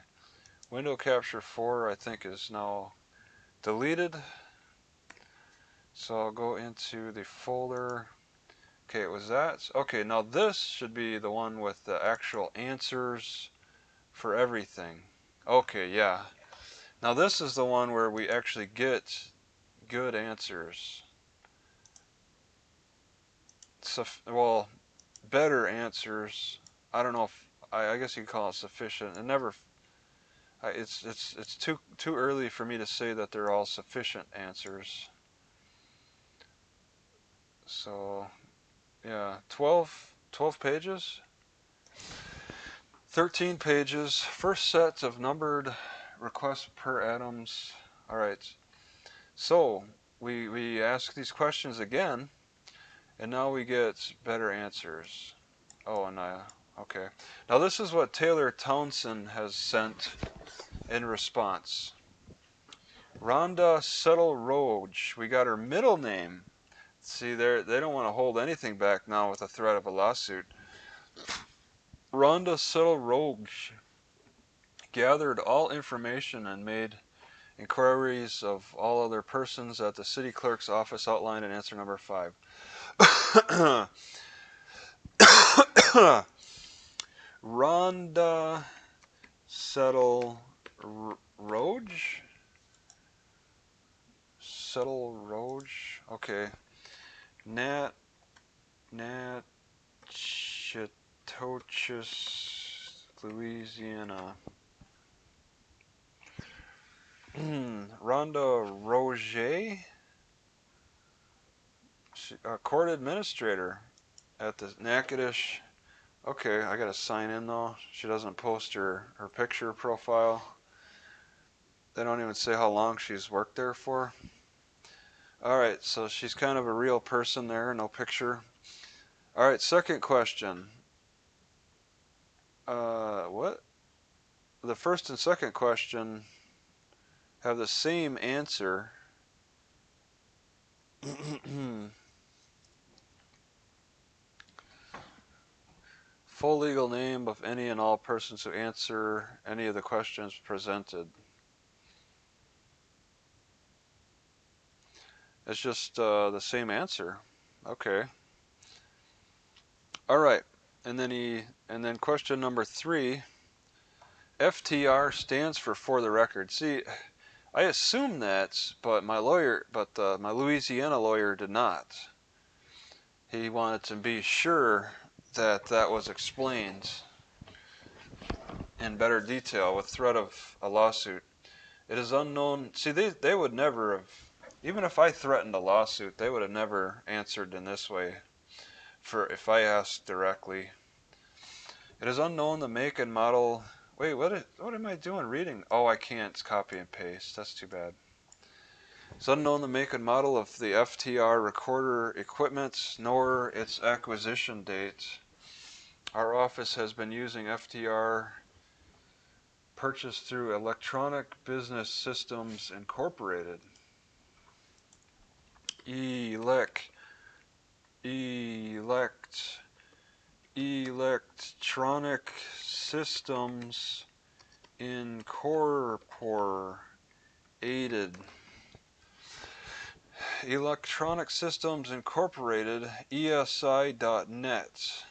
Window Capture 4, I think, is now deleted. So I'll go into the folder. Okay, it was that. Okay, now this should be the one with the actual answers for everything. Okay, yeah. Now this is the one where we actually get good answers. Well, better answers. I don't know if I guess you could call it sufficient. It never. It's too early for me to say that they're all sufficient answers. So, yeah, 12 pages. 13 pages. First set of numbered requests per Adams. All right. So we ask these questions again, and now we get better answers. Oh, and okay. Now this is what Taylor Townsend has sent in response. Rhonda Settle Roge. We got her middle name. See, they don't want to hold anything back now with the threat of a lawsuit. Rhonda Settle Roge gathered all information and made inquiries of all other persons at the city clerk's office outlined in answer number 5. Rhonda Settle Roge? Settle Roge? Okay. Natchitoches, Louisiana. Rhonda Roger, court administrator at the Natchitoches. Okay, I gotta sign in though. She doesn't post her picture profile. They don't even say how long she's worked there for. Alright, so she's kind of a real person there, no picture. Alright, second question. What? The first and second question have the same answer. Full legal name of any and all persons who answer any of the questions presented. It's just the same answer. Okay. All right. And then question number 3. FTR stands for the record. See, I assumed that, but my Louisiana lawyer did not. He wanted to be sure that was explained. in better detail with threat of a lawsuit. It is unknown. See, they would never have, even if I threatened a lawsuit, they would have never answered in this way for if I asked directly. It is unknown the make and model. Wait, what am I doing reading? Oh, I can't copy and paste. That's too bad. It's unknown the make and model of the FTR recorder equipment, nor its acquisition date. Our office has been using FTR purchased through Electronic Business Systems Incorporated. Electronic Systems Incorporated. Electronic Systems Incorporated, ESI.net.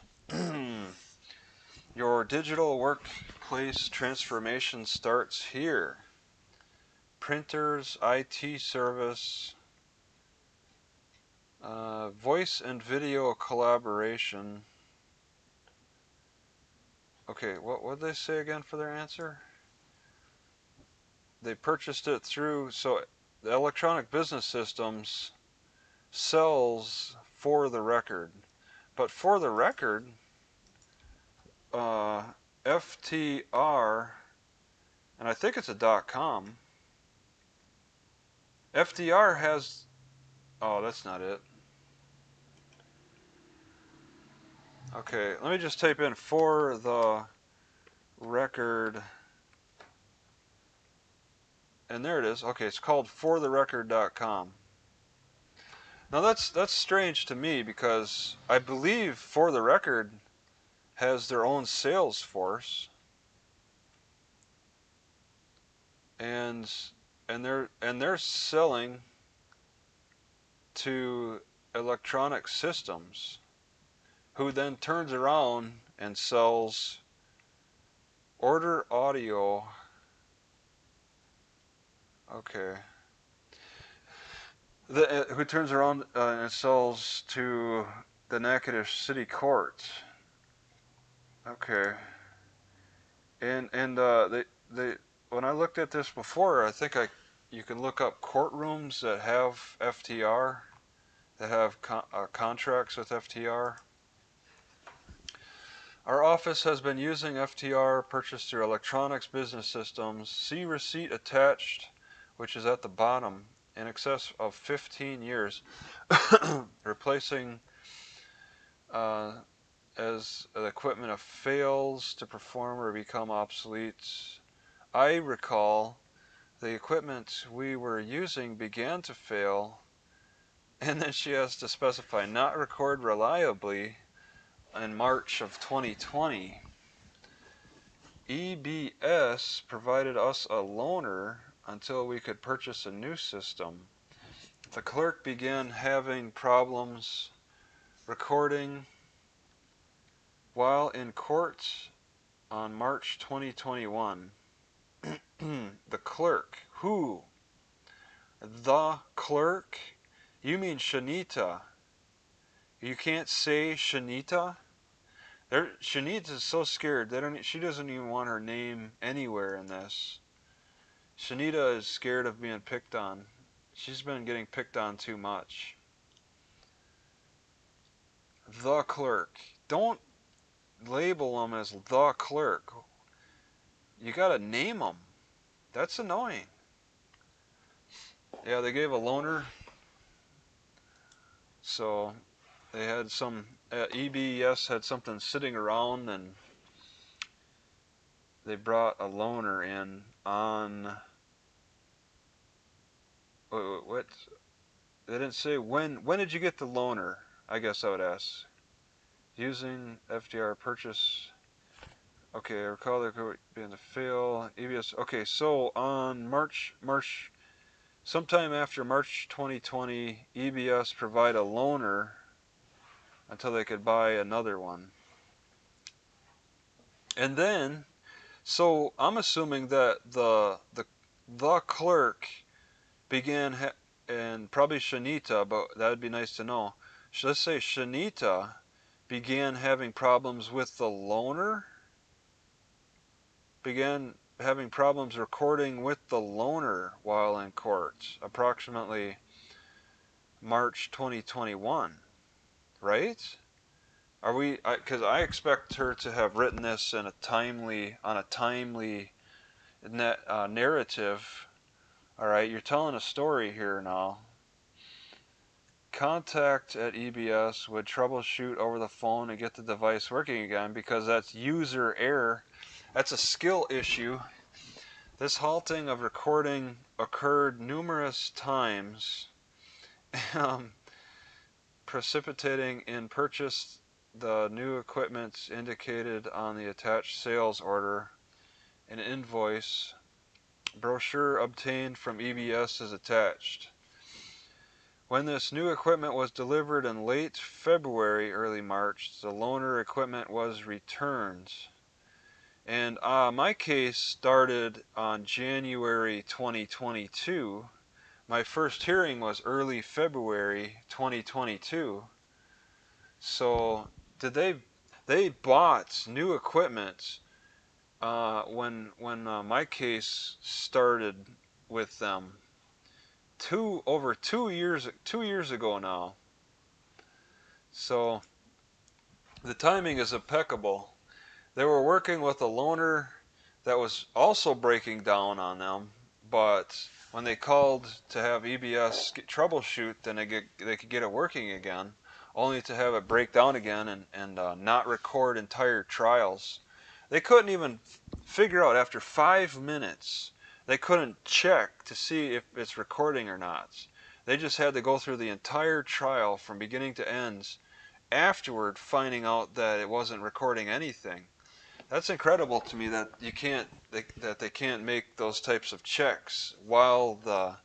Your digital workplace transformation starts here. Printers, IT service, voice and video collaboration. Okay, what did they say again for their answer? They purchased it through, so the Electronic Business Systems sells For the Record. But For the Record, FTR, and I think it's a .com. FTR has, oh, that's not it. Okay, let me just type in For the Record, and there it is. Okay, it's called fortherecord.com. Now that's strange to me because I believe For the Record has their own sales force, and they're selling to Electronic Systems, who then turns around and sells Order Audio. Okay. Who turns around and sells to the Natchitoches City Court. Okay. And they when I looked at this before, I think you can look up courtrooms that have FTR, that have contracts with FTR. Our office has been using FTR purchased through Electronics Business Systems. See receipt attached, which is at the bottom, in excess of 15 years, replacing as the equipment fails to perform or become obsolete. I recall the equipment we were using began to fail, and then she has to specify not record reliably in March of 2020. EBS provided us a loaner until we could purchase a new system. The clerk began having problems recording while in court on March 2021. The clerk. Who? The clerk? You mean Shanita. You can't say Shanita? Shanita's so scared. She doesn't even want her name anywhere in this. Shanita is scared of being picked on. She's been getting picked on too much. The clerk. Don't label them as the clerk. You gotta name them. That's annoying. Yeah, they gave a loaner. So they had some, EBS had something sitting around, and they brought a loaner in on, what? They didn't say when did you get the loaner? I guess I would ask. Using FDR purchase. Okay, I recall there could be in the fail. EBS. Okay, so on sometime after March 2020, EBS provide a loaner until they could buy another one. And then, so I'm assuming that the clerk began, and probably Shanita, but that would be nice to know. Let's say Shanita began having problems with the loaner. began having problems recording with the loaner while in court, approximately March 2021, right? Are we? Because I expect her to have written this in a timely, narrative. All right, you're telling a story here now. Contact at EBS would troubleshoot over the phone and get the device working again because that's user error. That's a skill issue. This halting of recording occurred numerous times, precipitating in purchase the new equipment indicated on the attached sales order. An invoice brochure obtained from EBS is attached. When this new equipment was delivered in late February, early March, the loaner equipment was returned. And my case started on January 2022. My first hearing was early February 2022. So they bought new equipment when my case started with them over 2 years ago now. So the timing is impeccable. They were working with a loaner that was also breaking down on them, but when they called to have EBS troubleshoot, then they could get it working again, only to have it break down again and not record entire trials. They couldn't even figure out after 5 minutes. They couldn't check to see if it's recording or not. They just had to go through the entire trial from beginning to end, afterward finding out that it wasn't recording anything. That's incredible to me that that they can't make those types of checks while the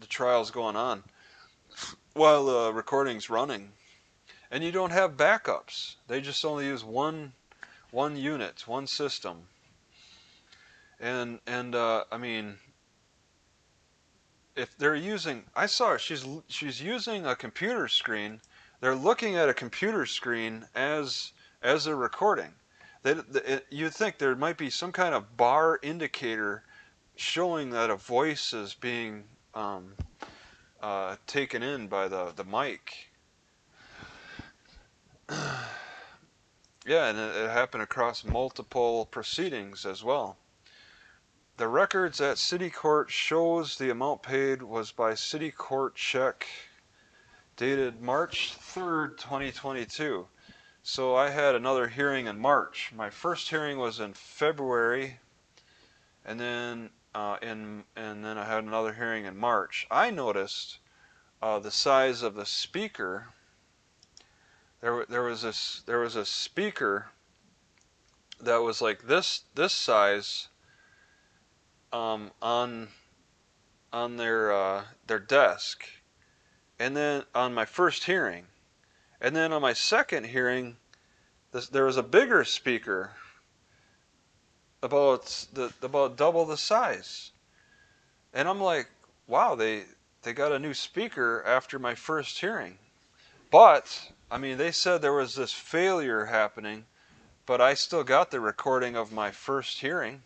trial's going on, while the recording's running. And you don't have backups. They just only use one unit, one system. And I mean, if they're using, I saw her, she's using a computer screen. They're looking at a computer screen as they're recording. You'd think there might be some kind of bar indicator showing that a voice is being taken in by the mic. Yeah, and it happened across multiple proceedings as well. The records at City Court shows the amount paid was by City Court check dated March 3rd, 2022. So I had another hearing in March. My first hearing was in February, and then I had another hearing in March. I noticed the size of the speaker. There was a speaker that was like this size on their desk, and then on my first hearing, and then on my second hearing, there was a bigger speaker, about double the size, and I'm like, wow, they got a new speaker after my first hearing. But I mean, they said there was this failure happening, but I still got the recording of my first hearing,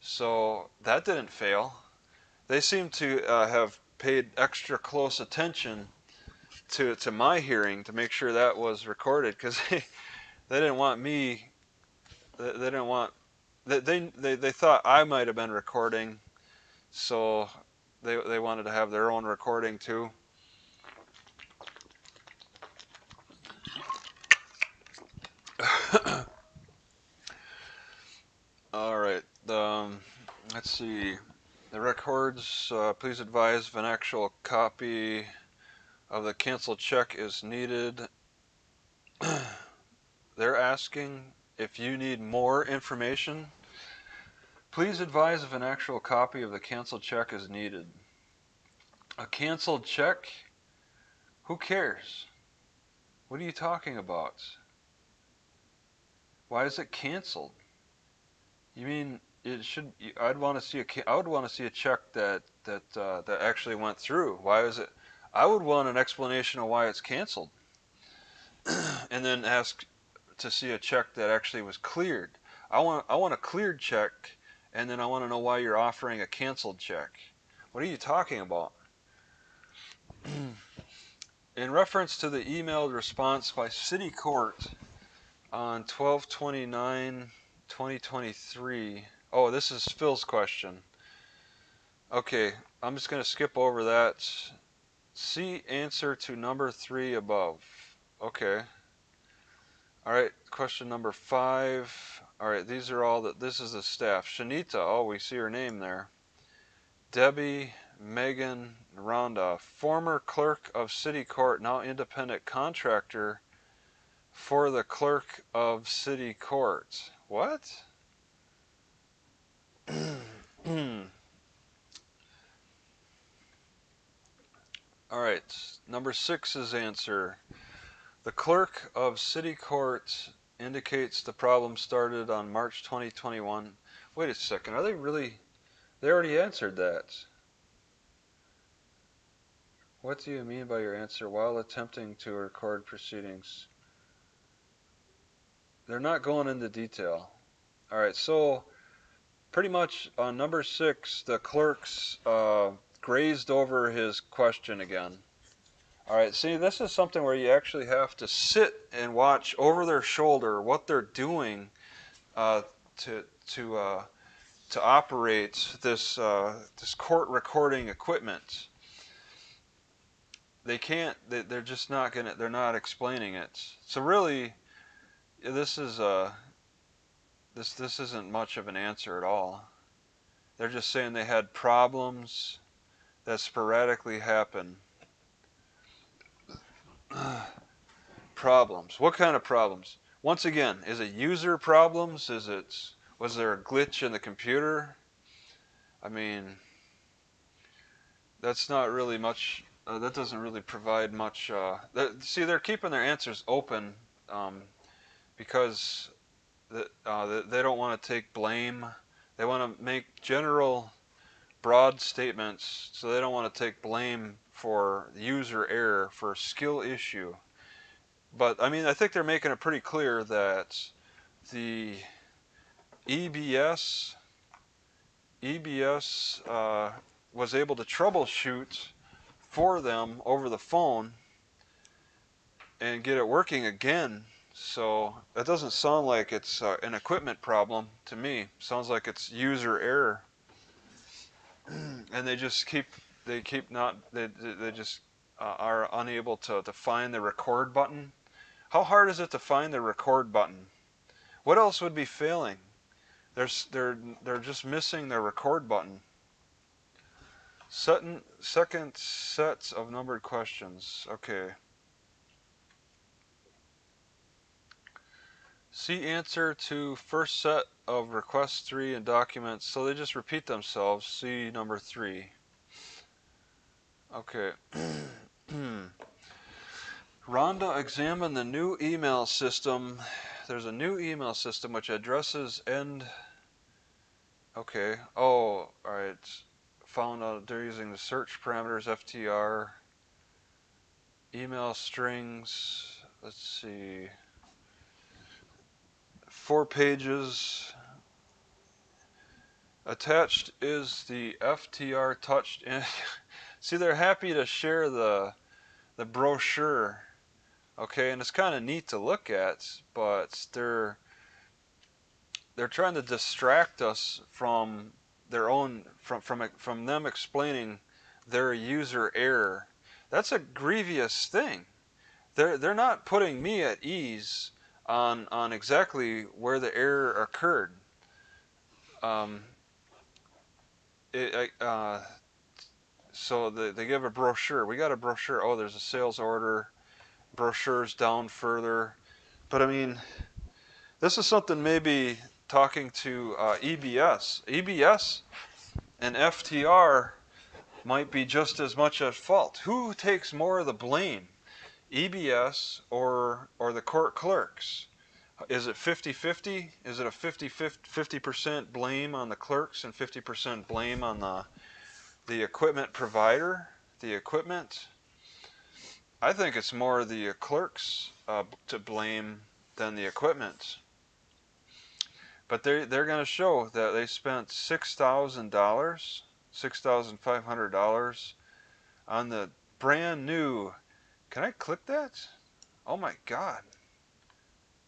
so that didn't fail. They seem to have paid extra close attention to my hearing to make sure that was recorded, because they didn't want me. They didn't want. They thought I might have been recording, so they wanted to have their own recording too. All right. Let's see. The records. Please advise if an actual copy of the canceled check is needed. They're asking if you need more information. Please advise if an actual copy of the canceled check is needed. A canceled check? Who cares? What are you talking about? Why is it canceled? You mean it should? I would want to see a check that actually went through. Why is it? I would want an explanation of why it's canceled, and then ask to see a check that actually was cleared. I want a cleared check, and then I want to know why you're offering a canceled check. What are you talking about? In reference to the emailed response by City Court on 12/29/2023. Oh, this is Phil's question. Okay, I'm just going to skip over that. See answer to number 3 above. Okay. All right, question number 5. All right, these are all that. This is the staff. Shanita, oh, we see her name there. Debbie, Megan, Rhonda, former clerk of City Court, now independent contractor for the clerk of City Court. What? All right, number 6's answer. The clerk of City Court indicates the problem started on March 2021. Wait a second, are they really? They already answered that. What do you mean by your answer? While attempting to record proceedings. They're not going into detail. All right, so pretty much on number 6, the clerks grazed over his question again. All right, see, this is something where you actually have to sit and watch over their shoulder what they're doing to operate this this court recording equipment. They can't. They're just not gonna. They're not explaining it. So really, this is this isn't much of an answer at all. They're just saying they had problems that sporadically happen. Problems. What kind of problems? Once again, is it user problems? Was there a glitch in the computer? I mean, that's not really much. That doesn't really provide much. See, they're keeping their answers open because they don't want to take blame. They want to make general, broad statements, so they don't want to take blame for user error, for skill issue. But I mean, I think they're making it pretty clear that the EBS was able to troubleshoot for them over the phone and get it working again. So that doesn't sound like it's an equipment problem to me. It sounds like it's user error. And they just are unable to find the record button. How hard is it to find the record button? What else would be failing? They're just missing their record button. Second sets of numbered questions. Okay. See answer to first set of request 3 and documents. So they just repeat themselves. See number 3. Okay. Rhonda examined the new email system. There's a new email system which addresses end. Okay. Oh, alright. Found out they're using the search parameters FTR. Email strings. Let's see. 4 pages. Attached is the FTR touched in. See, they're happy to share the brochure. Okay, and it's kind of neat to look at, but they're trying to distract us from their own from them explaining their user error. That's a grievous thing. They're not putting me at ease on exactly where the error occurred. So they give a brochure. We got a brochure. Oh, there's a sales order. Brochures down further. But I mean, this is something maybe talking to EBS. EBS and FTR might be just as much at fault. Who takes more of the blame? EBS or the court clerks? Is it 50-50? Is it a 50% blame on the clerks and 50% blame on the equipment provider, the equipment? I think it's more the clerks to blame than the equipment. But they're going to show that they spent $6,000, $6,500 on the brand new. Can I click that? Oh my God.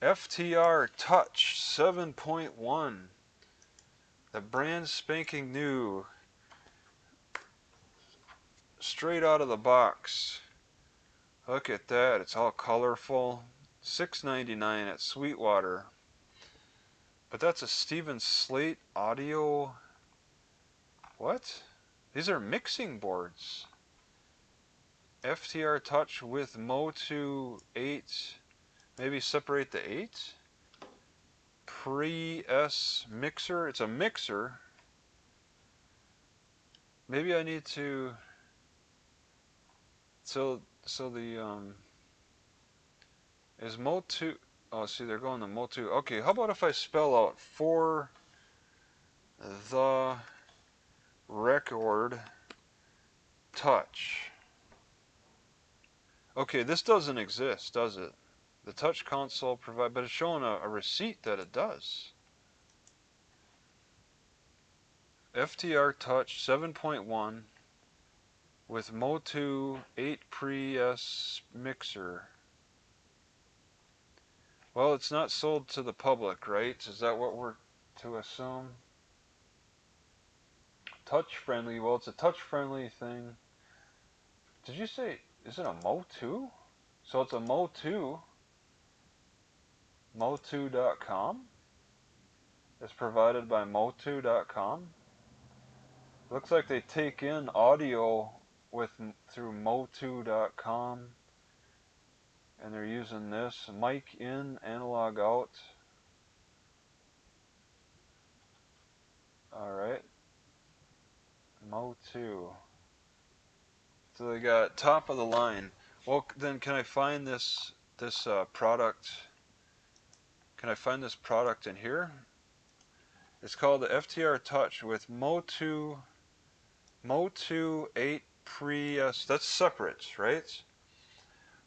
FTR Touch 7.1. The brand spanking new. Straight out of the box. Look at that. It's all colorful. $6.99 at Sweetwater. But that's a Steven Slate audio. What? These are mixing boards. FTR Touch with Motu 8. Maybe separate the 8. Pre-S mixer. It's a mixer. Maybe I need to. So the is Motu. Oh, see, they're going to Motu. Okay, how about if I spell out for the record touch? Okay, this doesn't exist, does it? The touch console provide, but it's showing a receipt that it does. FTR Touch 7.1 with Motu 8 Pre-S mixer. Well, it's not sold to the public, right? Is that what we're to assume? Touch friendly. Well, it's a touch friendly thing. Did you say, is it a Motu? So it's a Motu. Motu.com. It's provided by Motu.com. Looks like they take in audio through Motu.com. And they're using this mic in, analog out. Alright. Motu. So they got top of the line. Well, then can I find this product? Can I find this product in here? It's called the FTR Touch with Motu 8 Pre-S. That's separate, right?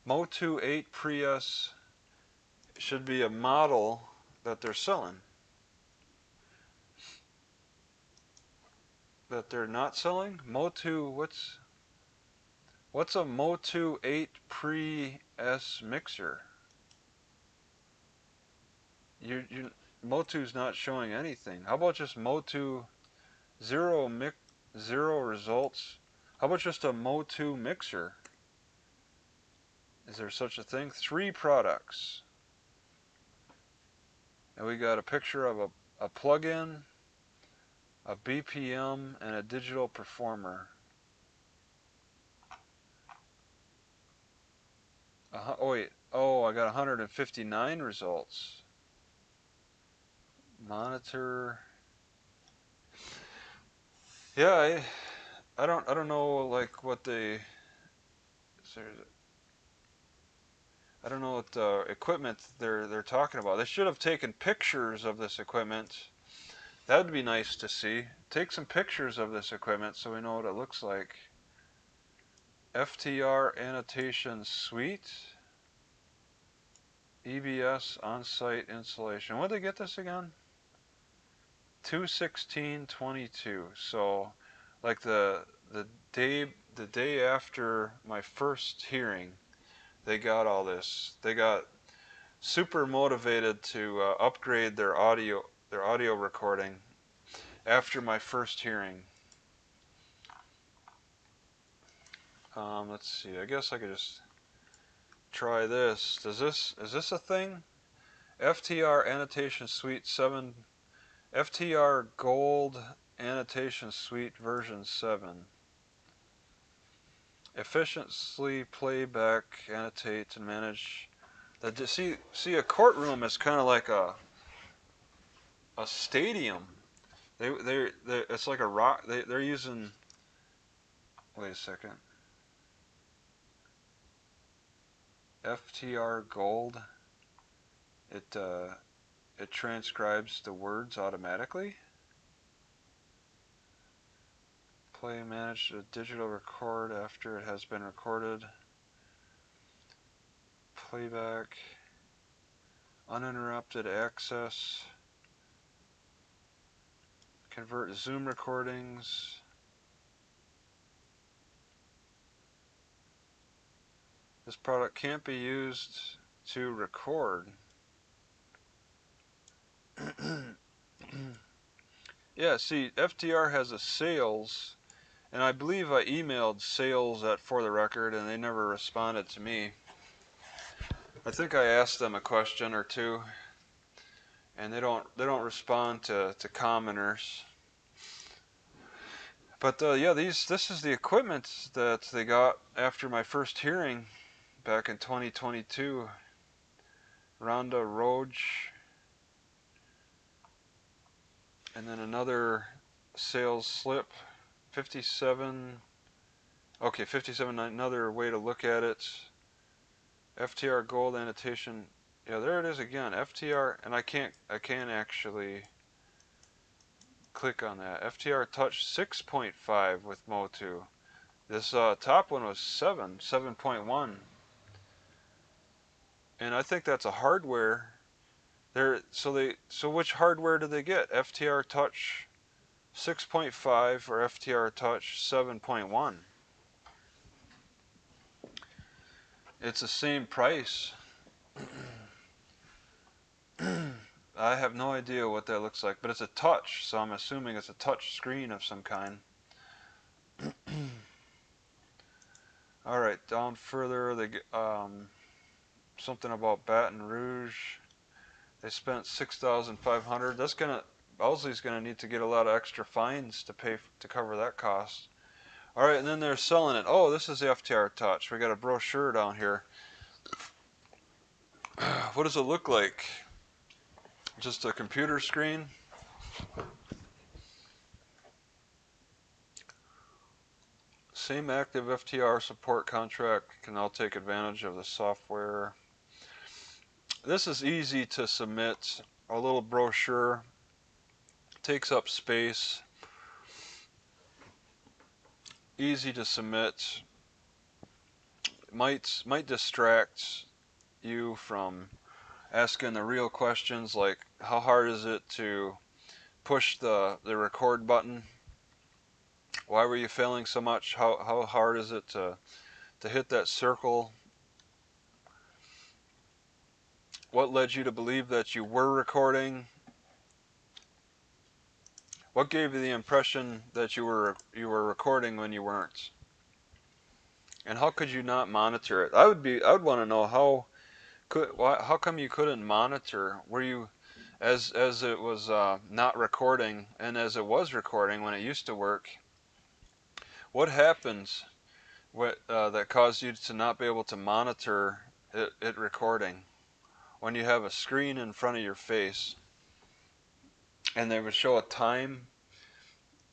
Motu 8 Pre-S should be a model that they're selling. That they're not selling? Motu, what's a Motu 8 Pre-S mixer? Motu's not showing anything. How about just Motu 0 results? How about just a Motu mixer? Is there such a thing? 3 products. And we got a picture of a plug-in, a BPM, and a digital performer. Oh wait, oh, I got 159 results. Monitor. Yeah, I don't know like what they. I don't know what equipment they're talking about. They should have taken pictures of this equipment. That would be nice to see. Take some pictures of this equipment so we know what it looks like. FTR annotation suite. EBS on-site installation. When did they get this again? 2/16/22. So, like the day after my first hearing, they got all this. They got super motivated to upgrade their audio recording after my first hearing. Let's see. I guess I could just try this. Is this a thing? FTR annotation suite 7. FTR Gold Annotation Suite version 7. Efficiently playback, annotate, and manage. See, a courtroom is kind of like a stadium. It's like a rock. They're using. Wait a second. FTR Gold. It transcribes the words automatically. Play, manage a digital record after it has been recorded. Playback. uninterrupted access, convert Zoom recordings. This product can't be used to record. Yeah, see, FTR has a sales, and I believe I emailed sales at For the Record, and they never responded to me. I think I asked them a question or two, and they don't respond to commoners. But yeah, this is the equipment that they got after my first hearing back in 2022. Rhonda Roge, and then another sales slip, 57. Okay, 57. Another way to look at it. FTR gold annotation. Yeah, there it is again. FTR, and I can't actually click on that. FTR Touch 6.5 with Motu. This top one was 7.1, and I think that's a hardware. So which hardware did they get? FTR Touch 6.5 or FTR Touch 7.1? It's the same price. I have no idea what that looks like, but it's a touch, so I'm assuming it's a touch screen of some kind. All right, down further, they something about Baton Rouge. They spent $6,500. That's gonna Owsley's gonna need to get a lot of extra fines to pay to cover that cost. All right, and then they're selling it. Oh, this is the FTR Touch. We got a brochure down here. What does it look like? Just a computer screen? Same active FTR support contract can now take advantage of the software. This is easy to submit. A little brochure takes up space. Easy to submit. Might distract you from asking the real questions, like how hard is it to push the record button? Why were you failing so much? How hard is it to hit that circle? What led you to believe that you were recording? What gave you the impression that you were recording when you weren't? And how could you not monitor it? I would want to know how come you couldn't monitor? Were you as it was not recording and as it was recording when it used to work? What happens that caused you to not be able to monitor it recording when you have a screen in front of your face and they would show a time?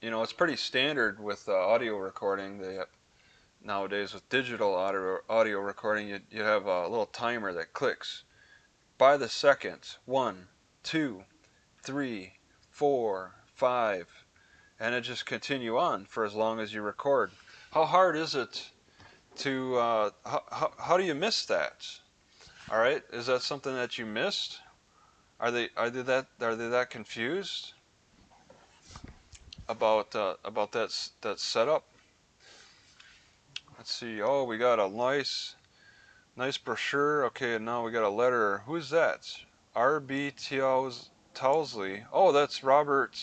You know, it's pretty standard with audio recording. Nowadays with digital audio recording, you have a little timer that clicks by the second. 1, 2, 3, 4, 5, and it just continue on for as long as you record. How hard is it to how do you miss that? All right, is that something that you missed? Are they that confused about that setup? Let's see. Oh, we got a nice brochure. Okay, and now we got a letter. Who's that? R.B. Towsley. Oh, that's Robert.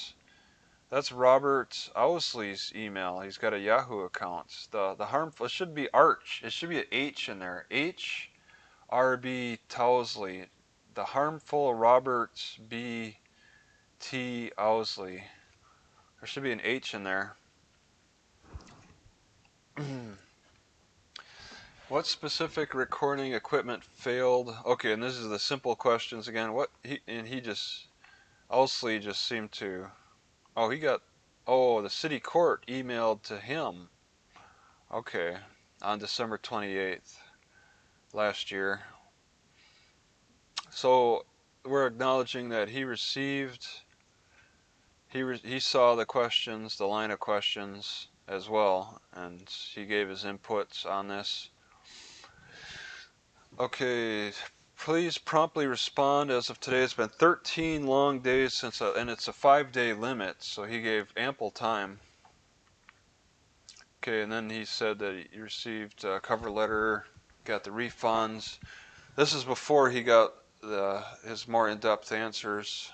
That's Robert Owsley's email. He's got a Yahoo account. The harmful. It should be Arch. It should be an H in there. H. R.B. Towsley. The harmful Robert B. T. Owsley. There should be an H in there. What specific recording equipment failed? Okay, and this is the simple questions again. Owsley just seemed to, the city court emailed to him. Okay, on December 28th last year. So we're acknowledging that he saw the questions, the line of questions as well, and he gave his inputs on this. Okay, please promptly respond. As of today, it's been 13 long days since, and it's a 5-day limit, so he gave ample time. Okay, and then he said that he received a cover letter, got the refunds. This is before he got his more in-depth answers.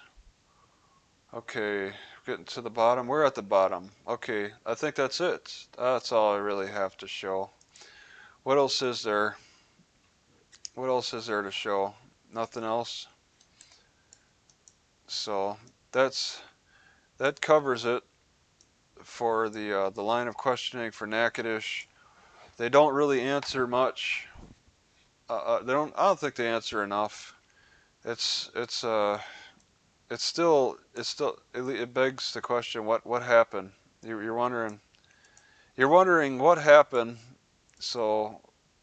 Okay, getting to the bottom. We're at the bottom. Okay, I think that's it. That's all I really have to show. What else is there? What else is there to show? Nothing else. So that covers it for the line of questioning for Natchitoches. They don't really answer much. They don't. I don't think they answer enough. It begs the question, what happened? You're wondering what happened. So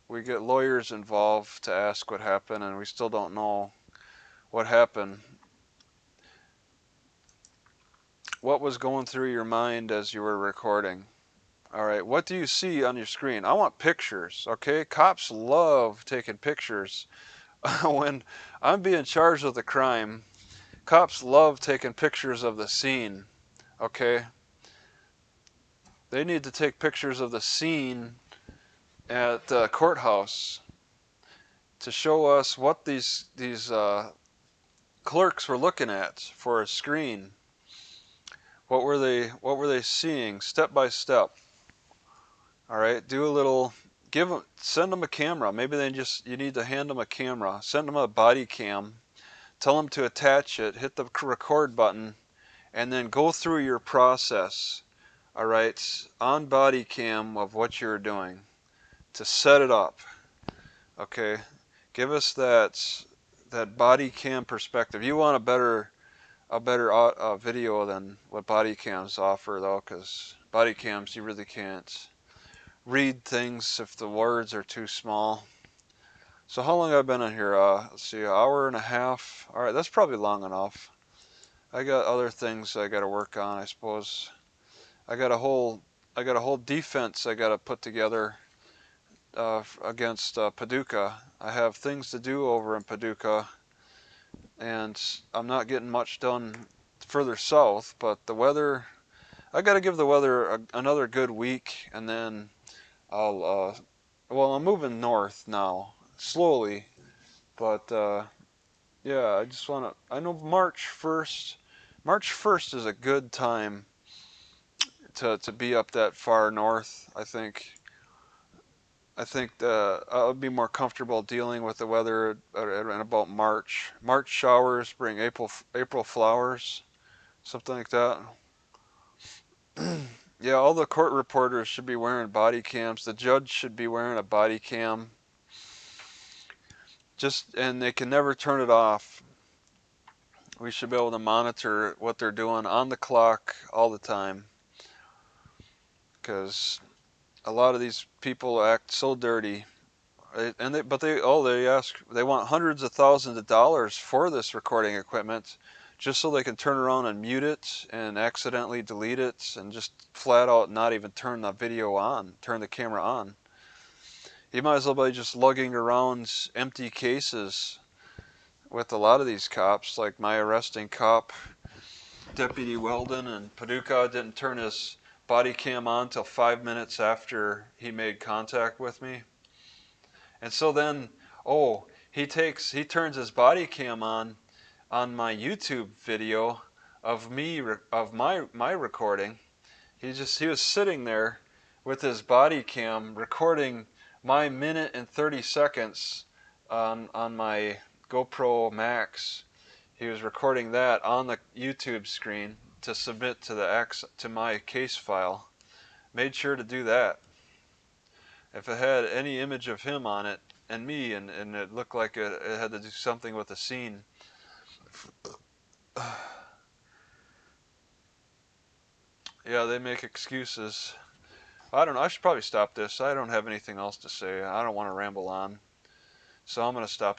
we get lawyers involved to ask what happened, and we still don't know what happened. What was going through your mind as you were recording? All right, what do you see on your screen? I want pictures, okay? Cops love taking pictures. When I'm being charged with a crime, cops love taking pictures of the scene, okay? They need to take pictures of the scene at the courthouse to show us what these clerks were looking at for a screen. What were they seeing step by step? All right, do a little, send them a camera. Maybe you need to hand them a camera. Send them a body cam. Tell them to attach it, hit the record button, and then go through your process, all right, on body cam of what you're doing to set it up. Okay, give us that body cam perspective. You want a better video than what body cams offer, though, because body cams, you really can't read things if the words are too small. So how long have I been on here? Let's see, an hour and a half. All right, that's probably long enough. I got other things I got to work on, I suppose. I got a whole defense I got to put together against Paducah. I have things to do over in Paducah, and I'm not getting much done further south. But the weather, I got to give the weather another good week, and then I'll well, I'm moving north now, slowly, but yeah, I just want to, I know March 1st is a good time to be up that far north. I think I'll be more comfortable dealing with the weather in about March. March showers bring April flowers, something like that. Yeah, all the court reporters should be wearing body cams. The judge should be wearing a body cam. And they can never turn it off. We should be able to monitor what they're doing on the clock all the time. Because a lot of these people act so dirty. They want hundreds of thousands of dollars for this recording equipment, just so they can turn around and mute it and accidentally delete it and just flat out not even turn the camera on. You might as well be just lugging around empty cases with a lot of these cops, like my arresting cop, Deputy Weldon in Paducah, didn't turn his body cam on till 5 minutes after he made contact with me. And so then, he turns his body cam on my YouTube video of my recording. He was sitting there with his body cam recording my minute and 30 seconds on my GoPro Max. He was recording that on the YouTube screen to submit to my case file. Made sure to do that. If it had any image of him on it and me, and it looked like it had to do something with the scene. Yeah, they make excuses. I don't know. I should probably stop this. I don't have anything else to say. I don't want to ramble on. So I'm going to stop